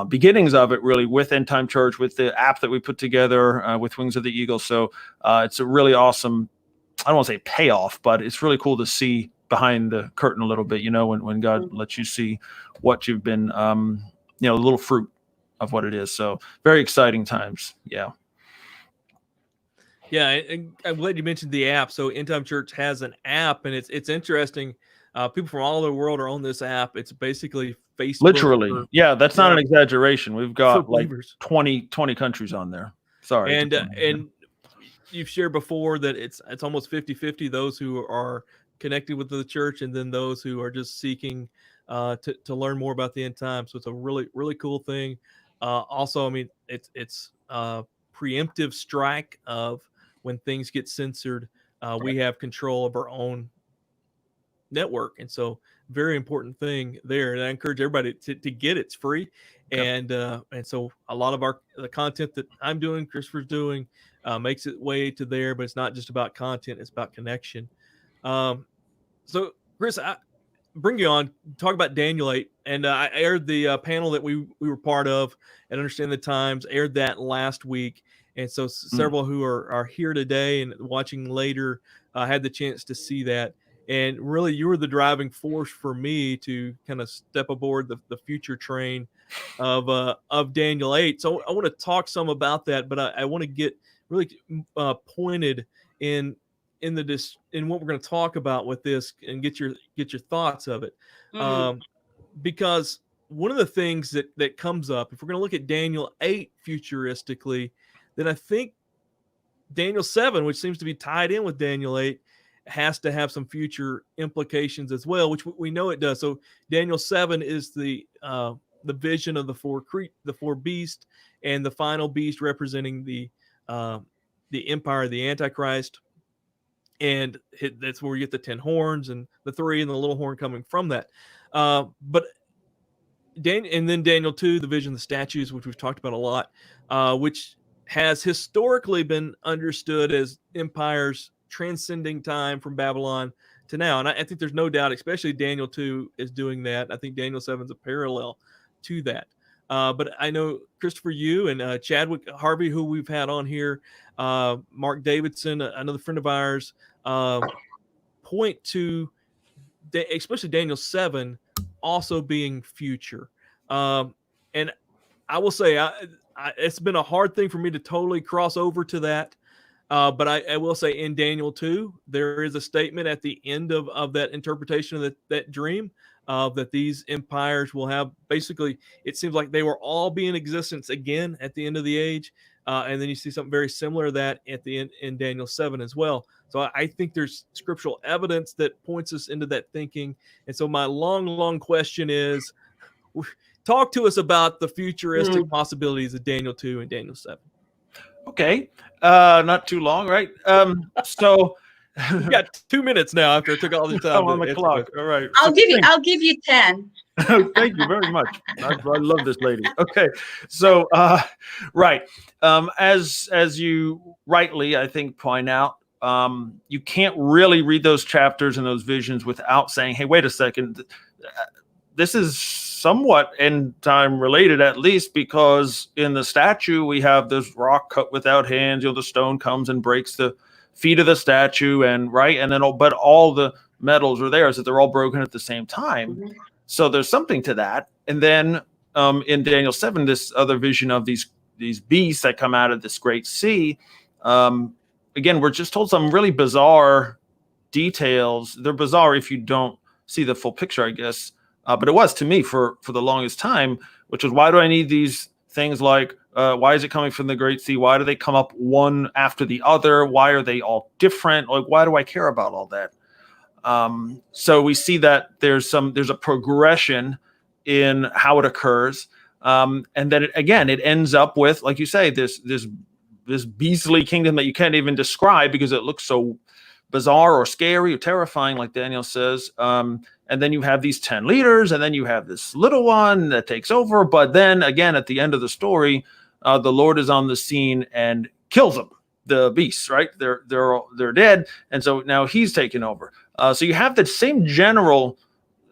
beginnings of it really with End Time Church, with the app that we put together with Wings of the Eagle. So it's a really awesome, I don't want to say payoff, but it's really cool to see behind the curtain a little bit, when God lets you see what you've been, a little fruit of what it is. So very exciting times. Yeah. Yeah. And I'm glad you mentioned the app. So End Time Church has an app, and it's interesting. People from all over the world are on this app. It's basically Facebook. Literally. Yeah. That's not an exaggeration. We've got like 20 countries on there. Sorry. And you've shared before that it's almost 50-50, those who are connected with the church and then those who are just seeking to learn more about the end time. So it's a really, really cool thing. Also, I mean, it's preemptive strike of when things get censored. We have control of our own network, and so very important thing there. And I encourage everybody to get it. It's free, and so a lot of the content that I'm doing, Christopher's doing, makes its way to there. But it's not just about content; it's about connection. So Chris, I bring you on, talk about Daniel 8, and I aired the panel that we were part of and Understand the Times, aired that last week, and so several who are here today and watching later had the chance to see that. And really, you were the driving force for me to kind of step aboard the future train of Daniel 8. So I want to talk some about that, but I want to get really pointed in what we're going to talk about with this and get your thoughts of it. Because one of the things that comes up, if we're going to look at Daniel 8 futuristically, then I think Daniel 7, which seems to be tied in with Daniel 8, has to have some future implications as well, which we know it does. So Daniel 7 is the vision of the four beasts, and the final beast representing the empire, the Antichrist. And that's where we get the 10 horns and the 3 and the little horn coming from that. But then Daniel 2, the vision of the statues, which we've talked about a lot, which has historically been understood as empires transcending time from Babylon to now. And I think there's no doubt, especially Daniel 2 is doing that. I think Daniel 7 is a parallel to that. But I know, Christopher, you and Chadwick Harvey, who we've had on here, Mark Davidson, another friend of ours, point to, especially Daniel 7, also being future. And I will say, it's been a hard thing for me to totally cross over to that. But I will say in Daniel 2, there is a statement at the end of that interpretation of that dream, that these empires will have, basically, it seems like they will all be in existence again at the end of the age. And then you see something very similar to that at the end in Daniel 7 as well. So I think there's scriptural evidence that points us into that thinking. And so my long question is, talk to us about the futuristic possibilities of Daniel 2 and Daniel 7. Okay. Not too long, right? So you got 2 minutes now after it took all the time on the clock. All right. I'll give you 10. Thank you very much. I love this lady. Okay. So right. As you rightly, I think, point out, you can't really read those chapters and those visions without saying, hey, wait a second. This is somewhat end time related, at least, because in the statue we have this rock cut without hands. The stone comes and breaks the feet of the statue, but all the metals are there, so they're all broken at the same time. So there's something to that. And then in Daniel 7, this other vision of these beasts that come out of this great sea. Again, we're just told some really bizarre details. They're bizarre if you don't see the full picture, I guess. But it was to me for the longest time, which was, why do I need these things like, why is it coming from the Great Sea? Why do they come up one after the other? Why are they all different? Like, why do I care about all that? So we see that there's a progression in how it occurs. And then it ends up with, like you say, this beastly kingdom that you can't even describe because it looks so bizarre or scary or terrifying, like Daniel says. And then you have these 10 leaders, and then you have this little one that takes over. But then again, at the end of the story, the Lord is on the scene and kills them, the beasts, right? They're dead. And so now he's taken over. So you have the same general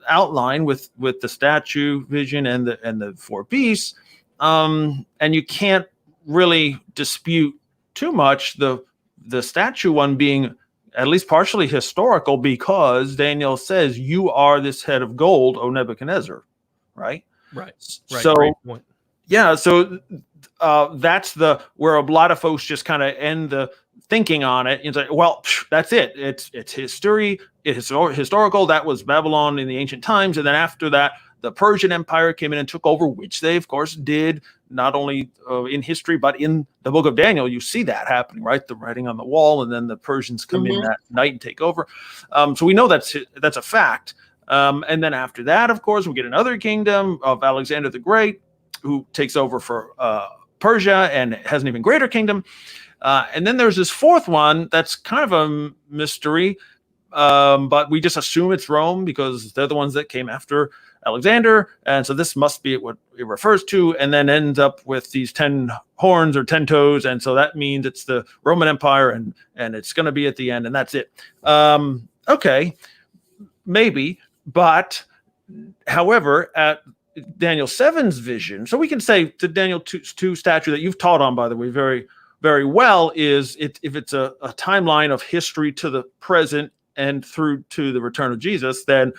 outline with the statue vision and the 4 beasts. And you can't really dispute too much the statue one being at least partially historical, because Daniel says, you are this head of gold, O Nebuchadnezzar, right? Right. So, yeah, so that's where a lot of folks just kind of end the thinking on it. It's like, well, that's it. It's history. It's historical. That was Babylon in the ancient times. And then after that, the Persian Empire came in and took over, which they, of course, did, not only in history, but in the book of Daniel, you see that happening, right? The writing on the wall, and then the Persians come in that night and take over. So we know that's a fact. And then after that, of course, we get another kingdom of Alexander the Great, who takes over for Persia and has an even greater kingdom. And then there's this fourth one that's kind of a mystery, but we just assume it's Rome because they're the ones that came after Alexander. And so this must be what it refers to, and then ends up with these 10 horns or 10 toes. And so that means it's the Roman Empire, and it's going to be at the end, and that's it. Okay, maybe. But however, at Daniel 7's vision, so we can say the Daniel 2 statue that you've taught on, by the way, very, very well, is if it's a timeline of history to the present and through to the return of Jesus, then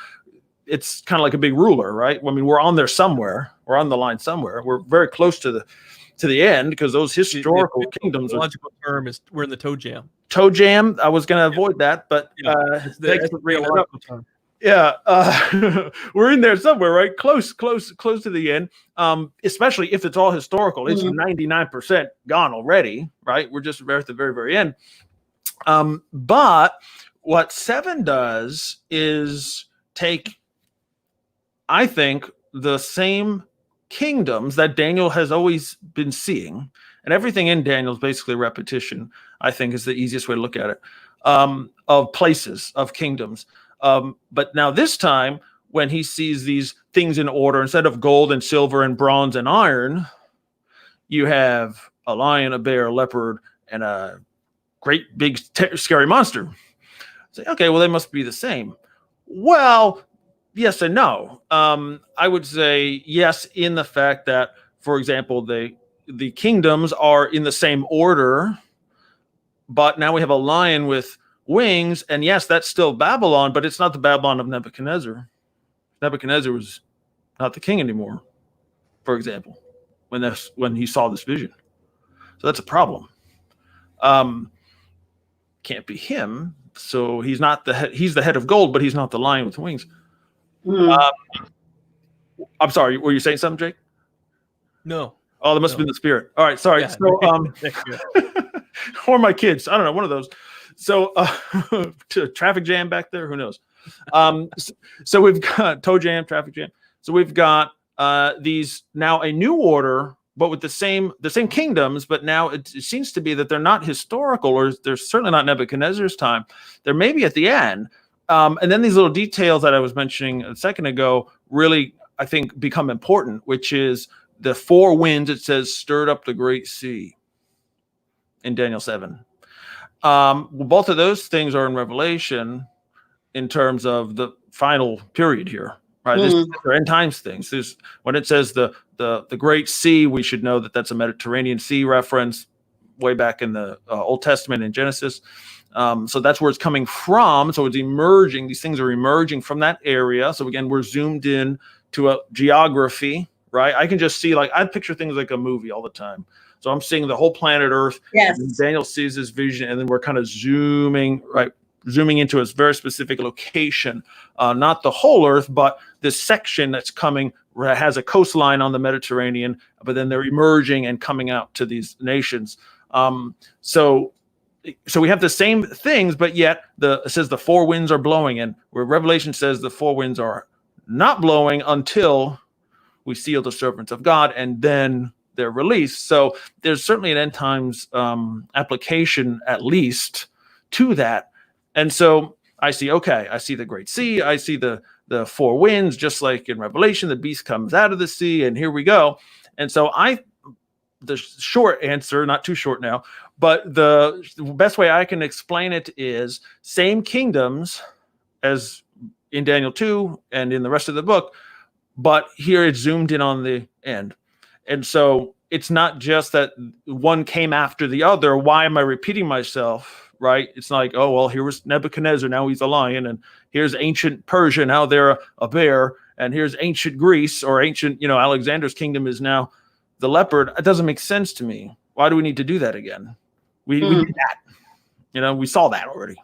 it's kind of like a big ruler, right? I mean, we're on there somewhere. We're on the line somewhere. We're very close to the end, because those historical kingdoms. The logical term is we're in the toe jam. Toe jam. I was going to avoid that, but thanks for bringing it up. Term. Yeah, we're in there somewhere, right? Close to the end. Especially if it's all historical. It's 99% gone already, right? We're just at the very, very end. But what 7 does is take, I think, the same kingdoms that Daniel has always been seeing, and everything in Daniel is basically repetition, I think, is the easiest way to look at it, of places, of kingdoms. But now this time, when he sees these things in order, instead of gold and silver and bronze and iron, you have a lion, a bear, a leopard, and a great big scary monster. Say, okay, well, they must be the same. Well, yes and no. I would say yes, in the fact that, for example, the kingdoms are in the same order, but now we have a lion with wings, and yes, that's still Babylon, but it's not the Babylon of Nebuchadnezzar. Nebuchadnezzar was not the king anymore, for example, when he saw this vision. So that's a problem. Can't be him. So he's not the head. He's the head of gold, but he's not the lion with wings. I'm sorry. Were you saying something, Jake? No. Oh, that must have been the spirit. All right. Sorry. Yeah. So, or my kids. I don't know. One of those. So, traffic jam back there. Who knows? So we've got toe jam, traffic jam. So we've got these now a new order, but with the same kingdoms. But now it seems to be that they're not historical, or they're certainly not Nebuchadnezzar's time. They're maybe at the end. And then these little details that I was mentioning a second ago really, I think, become important, which is the 4 winds. It says stirred up the great sea in Daniel 7. Both of those things are in Revelation in terms of the final period here, right? This is end times things. When it says the great sea, we should know that that's a Mediterranean Sea reference way back in the Old Testament in Genesis. So that's where it's coming from. So it's emerging. These things are emerging from that area. So again, we're zoomed in to a geography, right? I can just see, like, I picture things like a movie all the time. So I'm seeing the whole planet Earth. Yes. And Daniel sees this vision, and then we're kind of zooming into a very specific location, not the whole Earth, but this section that's coming that has a coastline on the Mediterranean, but then they're emerging and coming out to these nations. So we have the same things, but yet it says the 4 winds are blowing, and where Revelation says the 4 winds are not blowing until we seal the servants of God, and then they're released. So there's certainly an end times application, at least, to that. And so I see the great sea. I see the 4 winds, just like in Revelation, the beast comes out of the sea, and here we go. And so the short answer, not too short now, but the best way I can explain it is same kingdoms as in Daniel 2 and in the rest of the book, but here it's zoomed in on the end. And so it's not just that one came after the other. Why am I repeating myself, right? It's not like, oh, well, here was Nebuchadnezzar, now he's a lion, and here's ancient Persia, now they're a bear, and here's ancient Greece, or ancient, Alexander's kingdom is now the leopard. It doesn't make sense to me. Why do we need to do that again? We did that. We saw that already.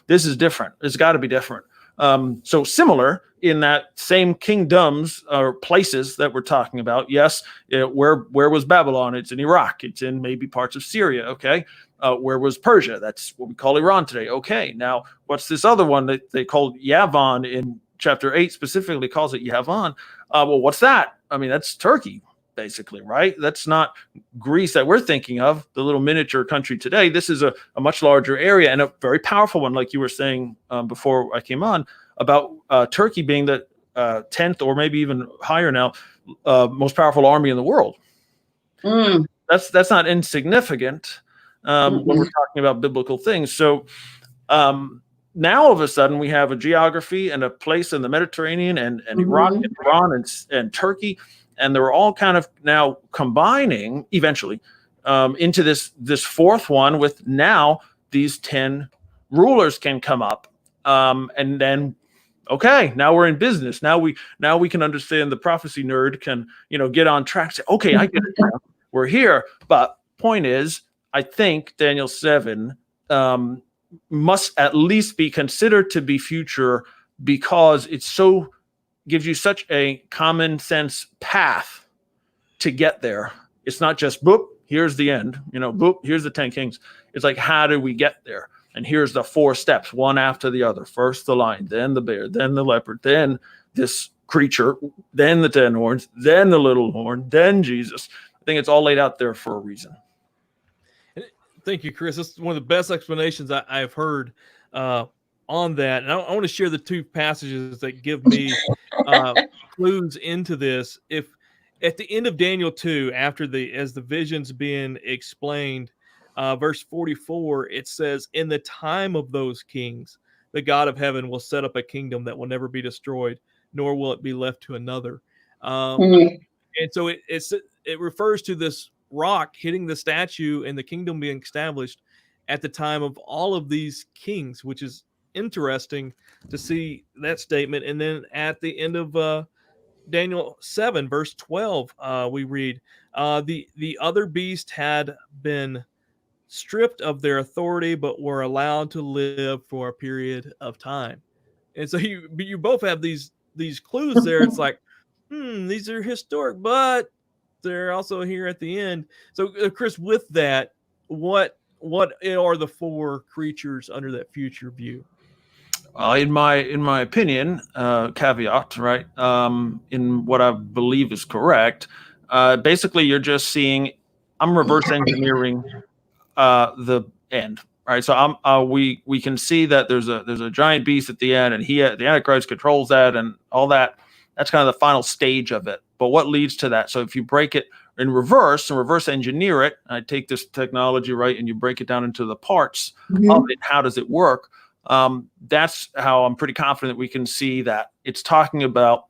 This is different. It's got to be different. So similar in that same kingdoms or places that we're talking about. Yes, where was Babylon? It's in Iraq. It's in maybe parts of Syria. Okay. Where was Persia? That's what we call Iran today. Okay. Now, what's this other one that they called Yavan in chapter 8 specifically calls it Yavan? Well, what's that? I mean, that's Turkey, basically, right? That's not Greece that we're thinking of, the little miniature country today. This is a much larger area and a very powerful one, like you were saying before I came on, about Turkey being the 10th or maybe even higher now, most powerful army in the world. That's not insignificant when we're talking about biblical things. So now all of a sudden we have a geography and a place in the Mediterranean and Iraq and Iran and Turkey, and they're all kind of now combining eventually into this fourth one with now these 10 rulers can come up. And then, okay, now we're in business. Now we can understand. The prophecy nerd can, get on track. Say, okay, I get it now. We're here. But point is, I think Daniel 7 must at least be considered to be future because it gives you such a common sense path to get there. It's not just boop, here's the end, boop, here's the 10 kings. It's like, how do we get there? And here's the 4 steps, one after the other. First the lion, then the bear, then the leopard, then this creature, then the 10 horns, then the little horn, then Jesus. I think it's all laid out there for a reason. Thank you, Chris. This is one of the best explanations I've heard on that. And I want to share the 2 passages that give me clues into this. If at the end of Daniel 2, as the vision's being explained, verse 44, it says, in the time of those kings, the God of heaven will set up a kingdom that will never be destroyed, nor will it be left to another. And so it refers to this rock hitting the statue and the kingdom being established at the time of all of these kings, which is interesting to see that statement. And then at the end of Daniel 7, verse 12, we read, the other beast had been stripped of their authority, but were allowed to live for a period of time. And so you both have these clues there. It's like, these are historic, but they're also here at the end. So, Chris, with that, what are the 4 creatures under that future view? In my opinion, caveat, right? In what I believe is correct, basically you're just seeing, I'm reverse engineering the end, right? So we can see that there's a giant beast at the end, and the Antichrist controls that and all that. That's kind of the final stage of it. But what leads to that? So if you break it in reverse and reverse engineer it, I take this technology, right, and you break it down into the parts of it. How does it work? That's how I'm pretty confident we can see that it's talking about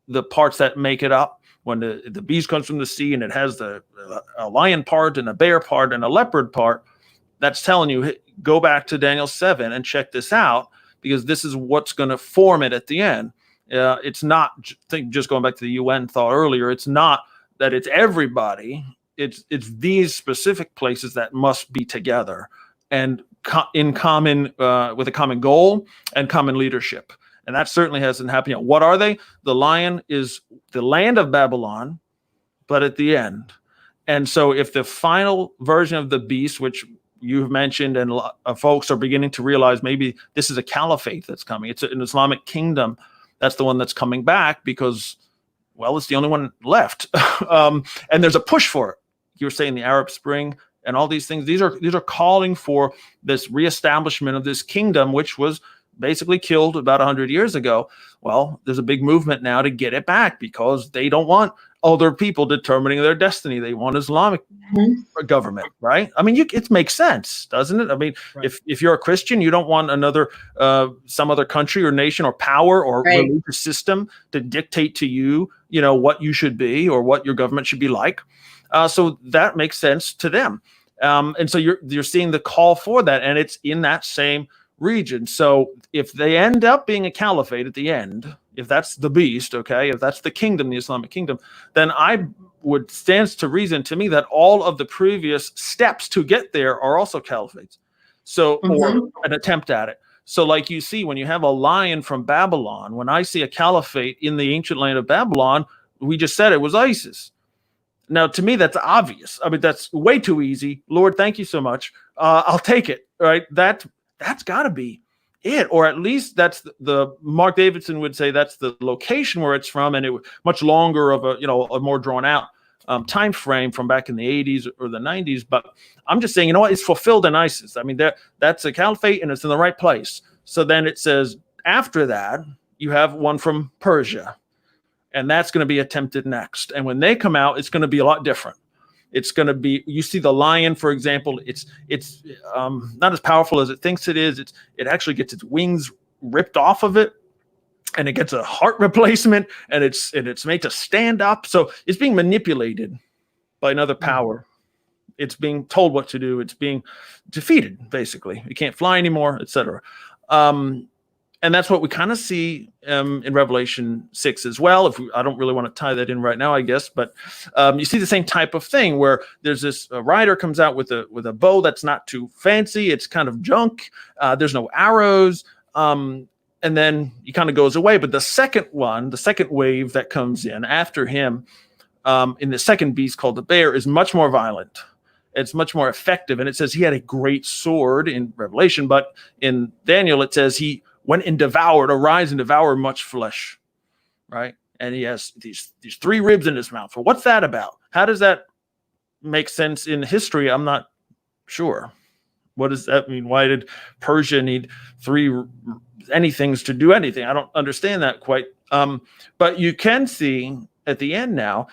the parts that make it up. When the beast comes from the sea and it has a lion part and a bear part and a leopard part, that's telling you, hey, go back to Daniel 7 and check this out, because this is what's going to form it at the end. It's not, just going back to the UN thought earlier, it's not that it's everybody. It's these specific places that must be together and in common, with a common goal and common leadership. And that certainly hasn't happened yet. What are they? The lion is the land of Babylon, but at the end. And so if the final version of the beast, which you've mentioned and folks are beginning to realize, maybe this is a caliphate that's coming. It's an Islamic kingdom. That's the one that's coming back because, well, it's the only one left. And there's a push for it. You were saying the Arab Spring and all these things. These are calling for this reestablishment of this kingdom, which was basically killed about 100 years ago. Well, there's a big movement now to get it back because they don't want other people determining their destiny. They want Islamic government, right? I mean, it makes sense, doesn't it? I mean, right. If you're a Christian, you don't want another, some other country or nation or power or religious system to dictate to you, what you should be or what your government should be like. So that makes sense to them. And so you're seeing the call for that, and it's in that same region. So if they end up being a caliphate at the end, if that's the beast, okay, if that's the kingdom, the Islamic kingdom, then stands to reason to me that all of the previous steps to get there are also caliphates. So, or an attempt at it. So like you see, when you have a lion from Babylon, when I see a caliphate in the ancient land of Babylon, we just said it was ISIS. Now, to me, that's obvious. I mean, that's way too easy. Lord, thank you so much. I'll take it. Right? That's got to be it, or at least that's the Mark Davidson would say that's the location where it's from, and it was much longer of a more drawn out time frame from back in the 80s or the 90s. But I'm just saying, it's fulfilled in ISIS. I mean, that's a caliphate, and it's in the right place. So then it says after that you have one from Persia. And that's going to be attempted next. And when they come out, it's going to be a lot different. It's going to be, you see the lion, for example, it's not as powerful as it thinks it is. It actually gets its wings ripped off of it, and it gets a heart replacement, and it's made to stand up. So it's being manipulated by another power. It's being told what to do. It's being defeated, basically. It can't fly anymore, etc. And that's what we kind of see in Revelation 6 as well. I don't really want to tie that in right now, I guess, but you see the same type of thing where there's this rider comes out with a bow that's not too fancy. It's kind of junk. There's no arrows. And then he kind of goes away. But the second wave that comes in after him in the second beast called the bear is much more violent. It's much more effective. And it says he had a great sword in Revelation, but in Daniel, it says he went and arise and devour much flesh, right? And he has these 3 ribs in his mouth. Well, what's that about? How does that make sense in history? I'm not sure. What does that mean? Why did Persia need 3 anythings to do anything? I don't understand that quite. But you can see at the end now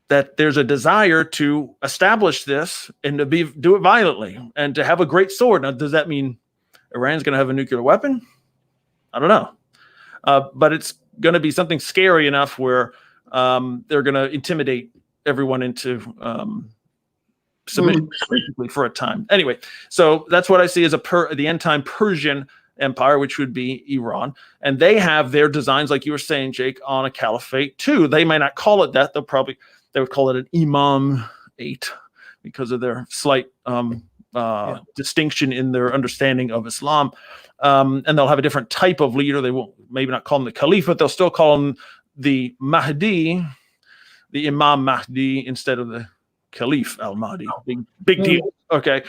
that there's a desire to establish this and to do it violently and to have a great sword. Now, does that mean Iran's going to have a nuclear weapon? I don't know. But it's going to be something scary enough where they're going to intimidate everyone into submission basically for a time. Anyway, so that's what I see as the end time Persian Empire, which would be Iran. And they have their designs, like you were saying, Jake, on a caliphate too. They may not call it that. They would call it an Imam-ate because of their slight distinction in their understanding of Islam. And they'll have a different type of leader. They won't maybe not call him the Caliph, but they'll still call him the Mahdi, the Imam Mahdi, instead of the Caliph al-Mahdi. Big deal. Okay.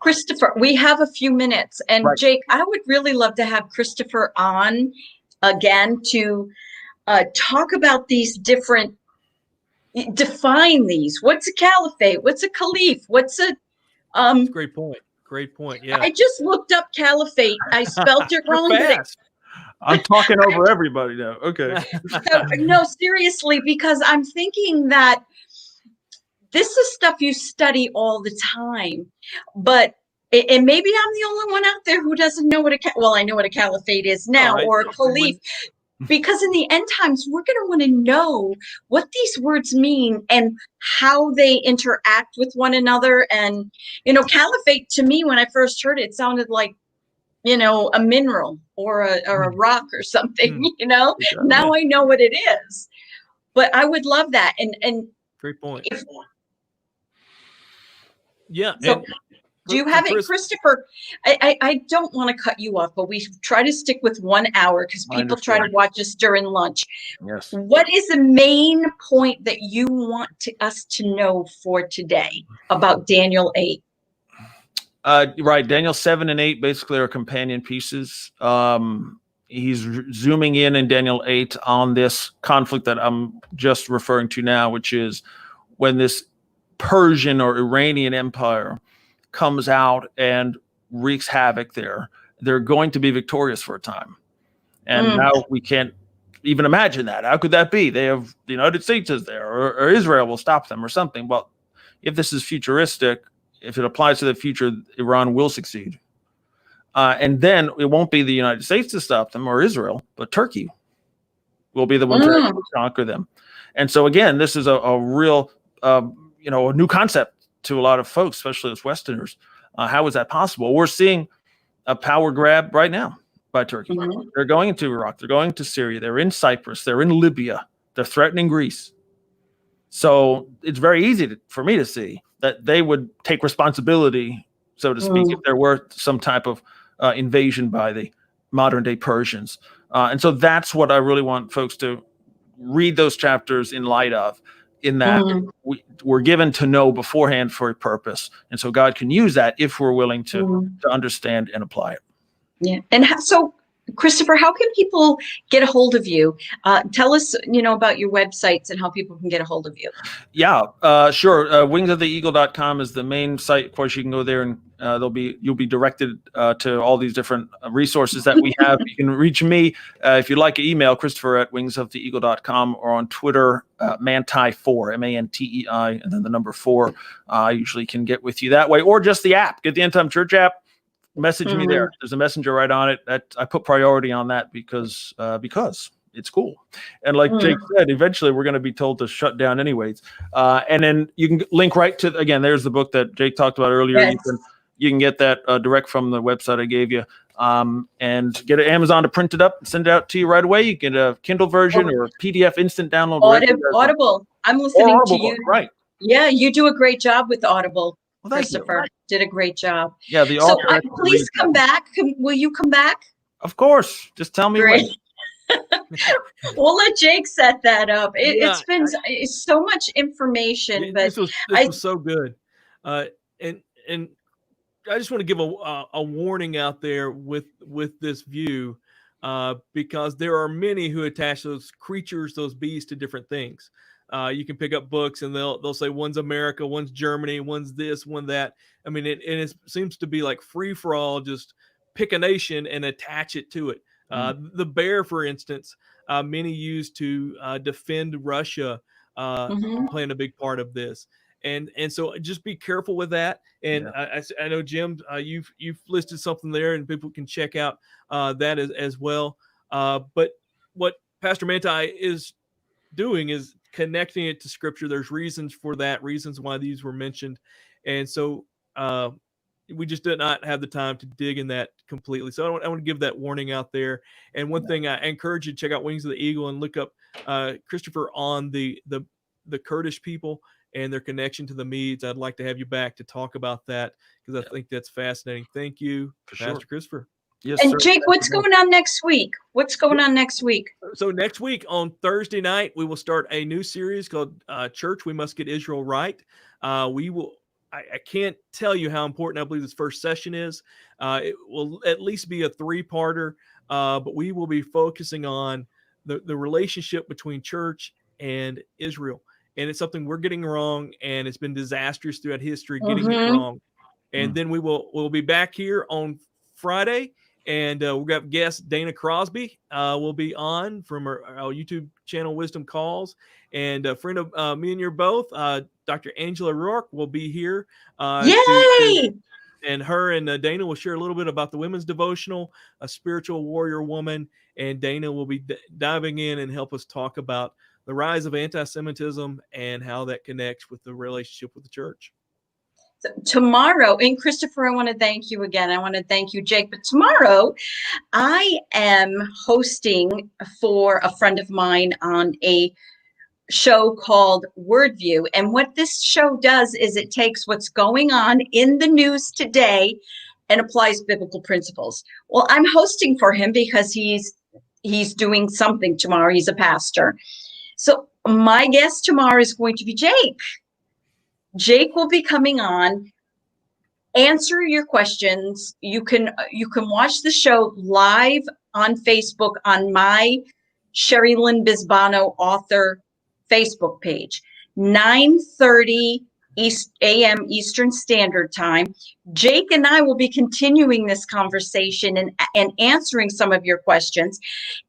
Christopher, we have a few minutes. And right. Jake, I would really love to have Christopher on again to talk about these different, define these. What's a caliphate? What's a caliph? What's a great point. Yeah. I just looked up caliphate. I spelled it wrong. I'm talking over everybody now. Okay. No, seriously, because I'm thinking that this is stuff you study all the time, but and maybe I'm the only one out there who doesn't know what I know what a caliphate is now, or a caliph. Because in the end times, we're going to want to know what these words mean and how they interact with one another. And, caliphate to me, when I first heard it, sounded like, a mineral or a rock or something, Now I know what it is. But I would love that. And great point. Do you have it, Christopher? I don't want to cut you off, but we try to stick with 1 hour because people try to watch us during lunch. Yes. What is the main point that you want us to know for today about Daniel 8? Right. Daniel 7 and 8 basically are companion pieces. He's zooming in Daniel 8 on this conflict that I'm just referring to now, which is when this Persian or Iranian empire comes out and wreaks havoc there. They're going to be victorious for a time. And now we can't even imagine that. How could that be? They have the United States is there, or Israel will stop them or something. Well, if this is futuristic, if it applies to the future, Iran will succeed. And then it won't be the United States to stop them or Israel, but Turkey will be the one to conquer them. And so again, this is a real, a new concept to a lot of folks, especially as Westerners. How is that possible? We're seeing a power grab right now by Turkey. They're going into Iraq. They're going to Syria. They're in Cyprus. They're in Libya. They're threatening Greece. So it's very easy for me to see that they would take responsibility so to speak, if there were some type of invasion by the modern day Persians. And so that's what I really want folks to read those chapters in light of, in that we're given to know beforehand for a purpose. And so God can use that if we're willing to understand and apply it. Yeah. And so, Christopher, how can people get a hold of you? Tell us, about your websites and how people can get a hold of you. Yeah, sure. Wingsoftheeagle.com is the main site. Of course, you can go there and you'll be directed to all these different resources that we have. You can reach me if you'd like an email, Christopher@wingsoftheeagle.com, or on Twitter, Manti4, MANTEI, and then the number 4. I usually can get with you that way, or just the app. Get the End Time Church app. Message me there. There's a messenger right on it. I put priority on that because it's cool. And like Jake said, eventually we're going to be told to shut down anyways. And then you can link right to, again, there's the book that Jake talked about earlier. Yes. You can get that direct from the website I gave you, and get it Amazon to print it up and send it out to you right away. You get a Kindle version or a PDF instant download. Audible. I'm listening to you. Right. Yeah, you do a great job with Audible. Well, thank Christopher you. Did a great job. Yeah, the so author. Please come back. Will you come back? Of course. Just tell me when. We'll let Jake set that up. It's been so much information, but this was so good. And I just want to give a warning out there with this view, because there are many who attach those creatures, those beasts, to different things. You can pick up books and they'll say one's America, one's Germany, one's this, one that. I mean, it seems to be like free for all. Just pick a nation and attach it to it. The bear, for instance, many use to defend Russia, playing a big part of this. And so just be careful with that. And I know, Jim, you've listed something there, and people can check out that as well. But what Pastor Manti is doing is connecting it to Scripture. There's reasons for that, reasons why these were mentioned. And so we just did not have the time to dig in that completely. So I want to give that warning out there. And one thing, I encourage you to check out Wings of the Eagle and look up Christopher on the Kurdish people and their connection to the Medes. I'd like to have you back to talk about that, because I think that's fascinating. Thank you, Pastor Christopher. Yes, and sir. Jake, what's going on next week? So next week on Thursday night, we will start a new series called Church, We Must Get Israel Right. I can't tell you how important I believe this first session is. It will at least be a 3-parter, but we will be focusing on the relationship between church and Israel. And it's something we're getting wrong, and it's been disastrous throughout history getting it wrong. And then we'll be back here on Friday, and we've got guest Dana Crosby will be on from our YouTube channel, Wisdom Calls. And a friend of me and your both, Dr. Angela Rourke, will be here. Yay! And her and Dana will share a little bit about the women's devotional, a spiritual warrior woman. And Dana will be diving in and help us talk about the rise of anti-Semitism and how that connects with the relationship with the church. So tomorrow, and Christopher, I want to thank you again. I want to thank you, Jake. But tomorrow, I am hosting for a friend of mine on a show called Wordview. And what this show does is it takes what's going on in the news today and applies biblical principles. Well, I'm hosting for him because he's doing something tomorrow. He's a pastor. So my guest tomorrow is going to be Jake. Jake will be coming on, answer your questions. You can watch the show live on Facebook on my Cherrilynn Bisbano author Facebook page, 9:30 a.m. Eastern Standard Time. Jake and I will be continuing this conversation and answering some of your questions.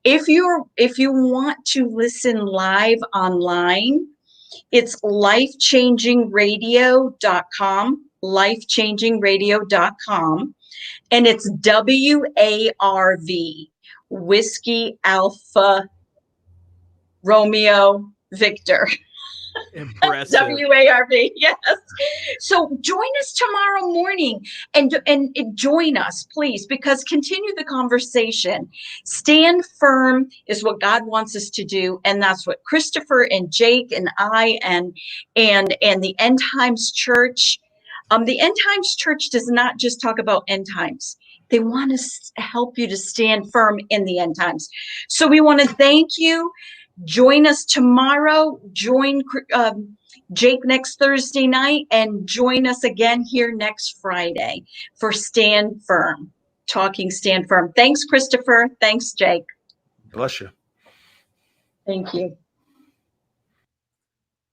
If you want to listen live online, it's lifechangingradio.com, lifechangingradio.com, and it's WARV, Whiskey Alpha Romeo Victor. Impressive. WARV, yes. So join us tomorrow morning and join us, please, because continue the conversation. Stand firm is what God wants us to do, and that's what Christopher and Jake and I and the End Times Church The End Times Church does not just talk about end times. They want to help you to stand firm in the end times. So we want to thank you. Join us tomorrow. Join Jake next Thursday night, and join us again here next Friday for Stand Firm, talking Stand Firm. Thanks, Christopher. Thanks, Jake. Bless you. Thank you.